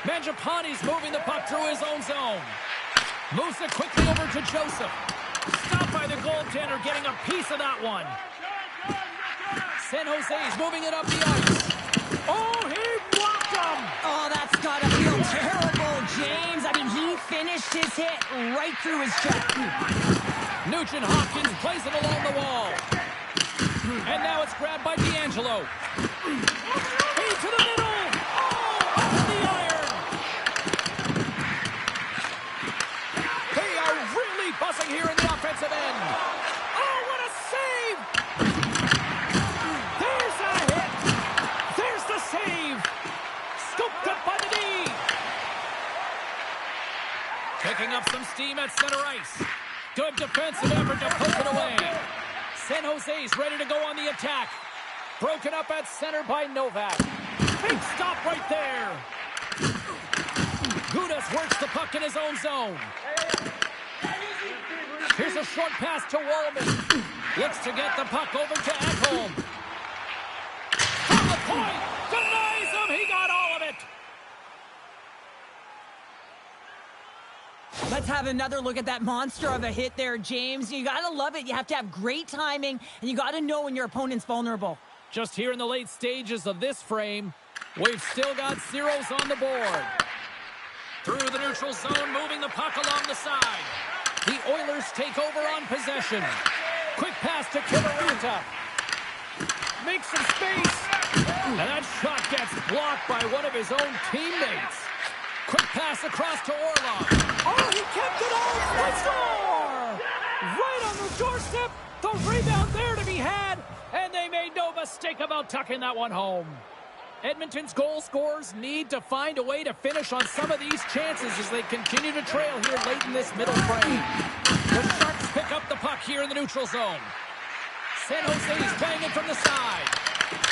Mangiapane's moving the puck through his own zone. Moves it quickly over to Joseph. Stopped by the goaltender, getting a piece of that one. San Jose's moving it up the ice. Oh, he blocked him! Oh, that's gotta feel terrible, James. I mean, he finished his hit right through his chest. Nugent Hopkins plays it along the wall. And now it's grabbed by D'Angelo. Into the middle! Oh, up the iron! They are really buzzing here in the offensive end. Oh, what a save! There's a hit! There's the save! Scooped up by the D! Picking up some steam at center ice. Good defensive effort to poke it away. San Jose's ready to go on the attack. Broken up at center by Novak. Big stop right there. Gudas works the puck in his own zone. Here's a short pass to Wallman. Looks to get the puck over to Ekholm. From the point. Denies him. He got all of it. Let's have another look at that monster of a hit there, James. You gotta love it. You have to have great timing, and you gotta know when your opponent's vulnerable. Just here in the late stages of this frame, we've still got zeros on the board. Through the neutral zone, moving the puck along the side. The Oilers take over on possession. Quick pass to Kiviranta. Makes some space. And that shot gets blocked by one of his own teammates. Quick pass across to Orlov. Oh, he kept it off. They score! Right on the doorstep. The rebound there to be had. And they made no mistake about tucking that one home. Edmonton's goal scorers need to find a way to finish on some of these chances as they continue to trail here late in this middle frame. The Sharks pick up the puck here in the neutral zone. San Jose's playing it from the side.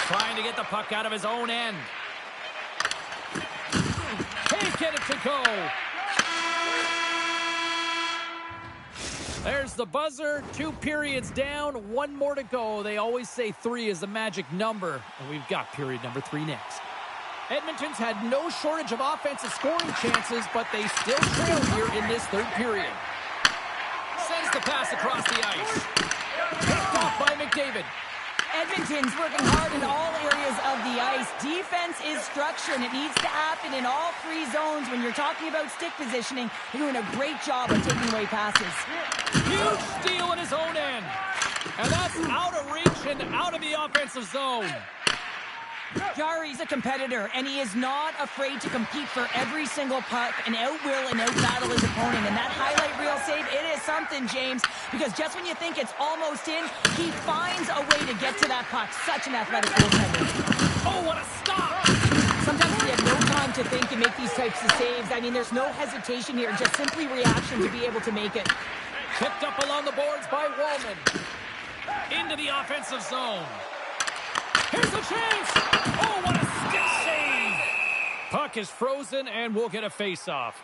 Trying to get the puck out of his own end. Can't get it to go. There's the buzzer. 2 periods down, 1 more to go. They always say 3 is the magic number, and we've got period number 3 next. Edmonton's had no shortage of offensive scoring chances, but they still trail here in this 3rd period. Sends the pass across the ice. Picked off by McDavid. Edmonton's working hard in all areas of the ice. Defense is structure, and it needs to happen in all 3 zones. When you're talking about stick positioning, you're doing a great job of taking away passes. Huge steal in his own end. And that's out of reach and out of the offensive zone. Jari's a competitor, and he is not afraid to compete for every single puck and outwill and outbattle his opponent. And that highlight reel save, it is something, James, because just when you think it's almost in, he finds a way to get to that puck. Such an athletic goaltender. Oh, what a stop! Sometimes we have no time to think and make these types of saves. I mean, there's no hesitation here, just simply reaction to be able to make it. Picked up along the boards by Wallman. Into the offensive zone. Here's a chance! Oh, what a stick save! Puck is frozen, and we'll get a face-off.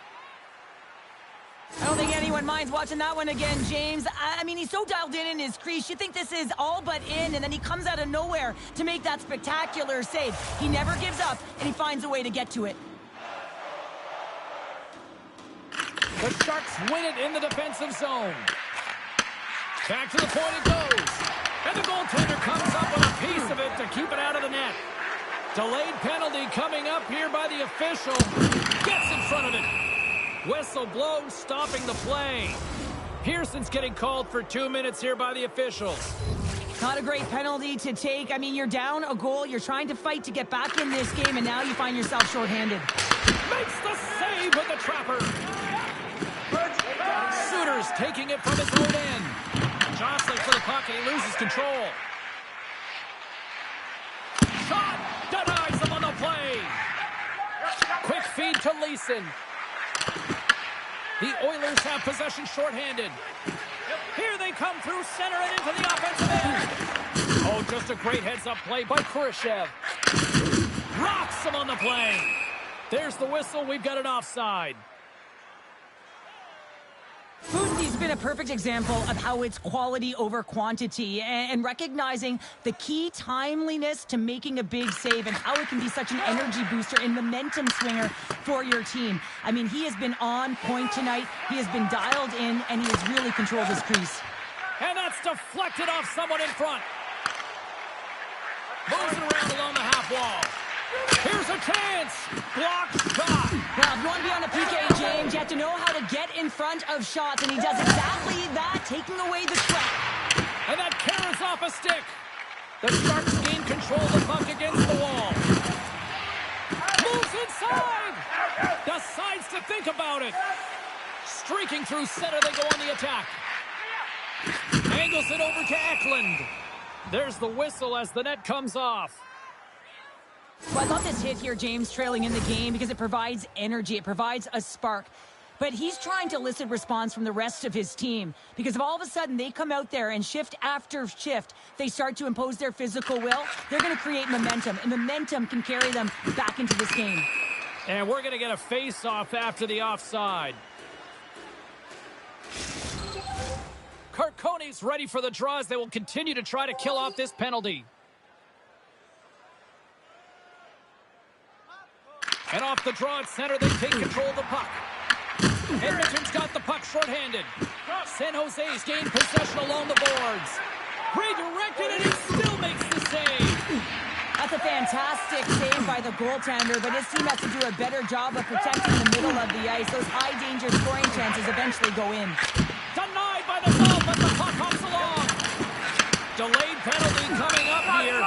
I don't think anyone minds watching that one again, James. I mean, he's so dialed in his crease. You think this is all but in, and then he comes out of nowhere to make that spectacular save. He never gives up, and he finds a way to get to it. The Sharks win it in the defensive zone. Back to the point it goes. And the goaltender comes up with a piece of it to keep it out of the net. Delayed penalty coming up here by the official. Gets in front of it. Whistle blown, stopping the play. Pearson's getting called for 2 minutes here by the officials. Not a great penalty to take. I mean, you're down a goal. You're trying to fight to get back in this game, and now you find yourself shorthanded. Makes the save with the trapper. Suter's taking it from his own end. Jostling for the puck, and he loses control. Shot! Denies him on the play. Quick feed to Leeson. The Oilers have possession shorthanded. Here they come through center and into the offensive end. Oh, just a great heads-up play by Kurashev. Rocks him on the play. There's the whistle. We've got an offside. Fuzi's been a perfect example of how it's quality over quantity and recognizing the key timeliness to making a big save and how it can be such an energy booster and momentum swinger for your team. I mean, he has been on point tonight. He has been dialed in, and he has really controlled his crease. And that's deflected off someone in front. Moves it around along the half wall. Here's a chance. Blocked shot. Well, if you want to be on a PK, James, you have to know how to get in front of shots, and he does exactly that, taking away the threat. And that carries off a stick. The Sharks gain control of the puck against the wall. Moves inside. Decides to think about it. Streaking through center, they go on the attack. Angles it over to Eklund. There's the whistle as the net comes off. Well, I love this hit here, James, trailing in the game because it provides energy. It provides a spark. But he's trying to elicit response from the rest of his team because if all of a sudden they come out there and shift after shift, they start to impose their physical will, they're going to create momentum, and momentum can carry them back into this game. And we're going to get a face-off after the offside. Carcone's ready for the draws. They will continue to try to kill off this penalty. And off the draw at center, they take control of the puck. Edmonton's got the puck shorthanded. San Jose's gained possession along the boards. Redirected, and he still makes the save. That's a fantastic save by the goaltender, but his team has to do a better job of protecting the middle of the ice. Those high-danger scoring chances eventually go in. Denied by the ball, but the puck hops along. Delayed penalty coming up here.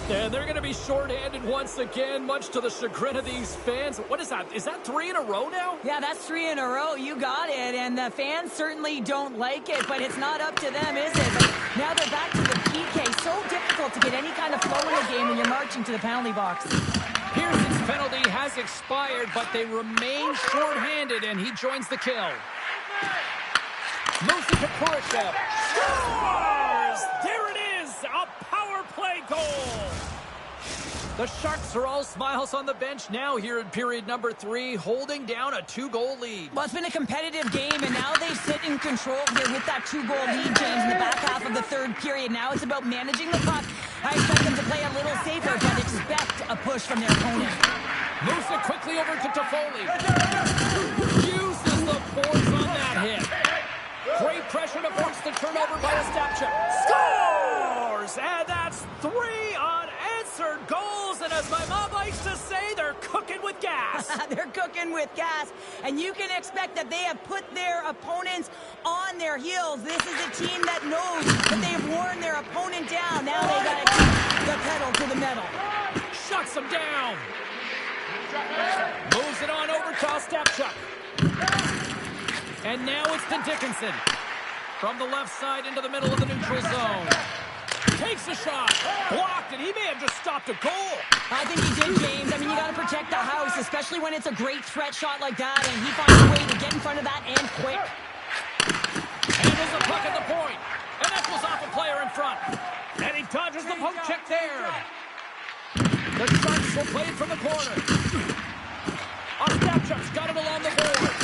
And they're going to be shorthanded once again, much to the chagrin of these fans. What is that? Is that 3 in a row now? Yeah, that's 3 in a row. You got it. And the fans certainly don't like it, but it's not up to them, is it? But now they're back to the PK. So difficult to get any kind of flow in a game when you're marching to the penalty box. Pearson's penalty has expired, but they remain shorthanded, and he joins the kill. Moves it to Kurashev. Scores! There it is! A power play goal! The Sharks are all smiles on the bench now here in period number 3, holding down a 2-goal lead. Well, it's been a competitive game, and now they sit in control here with that 2-goal lead, James, in the back half of the third period. Now it's about managing the puck. I expect them to play a little safer, but expect a push from their opponent. Moves it quickly over to Toffoli. Uses the force on that hit. Great pressure to force the turnover by Ostapchuk. Scores! And that's 3 unanswered goals. And as my mom likes to say, they're cooking with gas. They're cooking with gas. And you can expect that they have put their opponents on their heels. This is a team that knows that they have worn their opponent down. Now they got to keep the pedal to the metal. Shuts them down. Moves it on over to Ostapchuk. And now it's to Dickinson. From the left side into the middle of the neutral zone. Takes a shot. Blocked, and he may have just stopped a goal. I think he did, James. I mean, you got to protect the house, especially when it's a great threat shot like that, and he finds a way to get in front of that and quick. Handles the puck at the point. And that goes off a player in front. And he dodges the poke check there. The Sharks will play it from the corner. Ostapchuk's got it along the boards.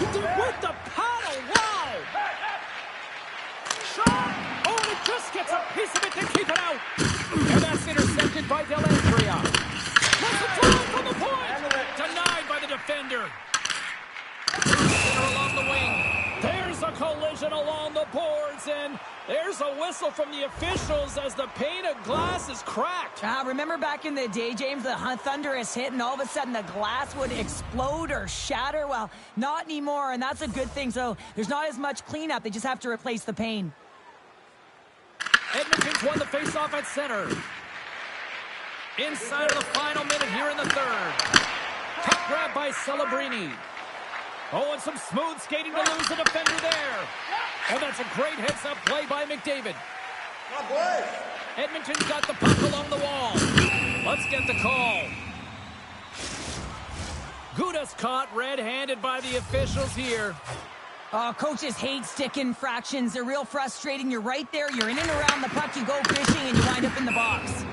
With the paddle, wow! Shot! Oh, and it just gets a piece of it to keep it out. And that's intercepted by Dellandrea. That's a drive from the point! Denied by the defender. Center along the wing. There's a collision along the boards, and there's a whistle from the officials as the pane of glass is cracked. Remember back in the day, James, the thunderous hit and all of a sudden the glass would explode or shatter? Well, not anymore, and that's a good thing. So there's not as much cleanup. They just have to replace the pane. Edmonton's won the faceoff at center. Inside of the final minute here in the third. Tough grab by Celebrini. Oh, and some smooth skating to lose the defender there. And that's a great heads-up play by McDavid. Edmonton's got the puck along the wall. Let's get the call. Gudas caught red-handed by the officials here. Oh, coaches hate stick infractions. They're real frustrating. You're right there. You're in and around the puck. You go fishing, and you wind up in the box.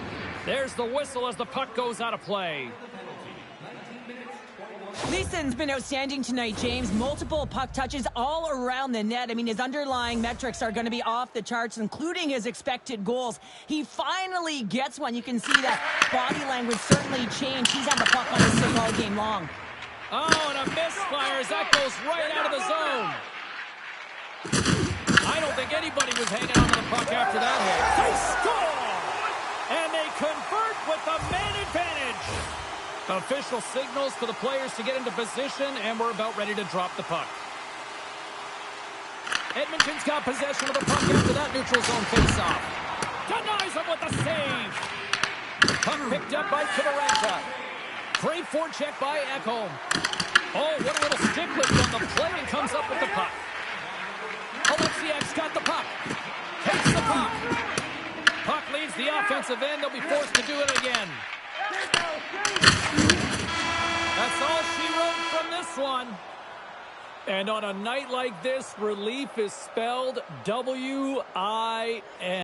There's the whistle as the puck goes out of play. Leason's been outstanding tonight, James. Multiple puck touches all around the net. I mean, his underlying metrics are going to be off the charts, including his expected goals. He finally gets one. You can see that body language certainly changed. He's had the puck on his stick all game long. Oh, and a misfire as that goes right out of the zone. I don't think anybody was hanging on to the puck after that hit. They score! And they convert with the man advantage. Official signals for the players to get into position, and we're about ready to drop the puck. Edmonton's got possession of the puck after that neutral zone faceoff. Denies him with the save. Puck picked up by Kivaranta. Great forecheck by Ekholm. Oh, what a little stick lift on the play and comes up with the puck. Alexiak's got the puck. Takes the puck. Puck leaves the offensive end. They'll be forced to do it again. That's all she wrote from this one. And on a night like this, relief is spelled W-I-N.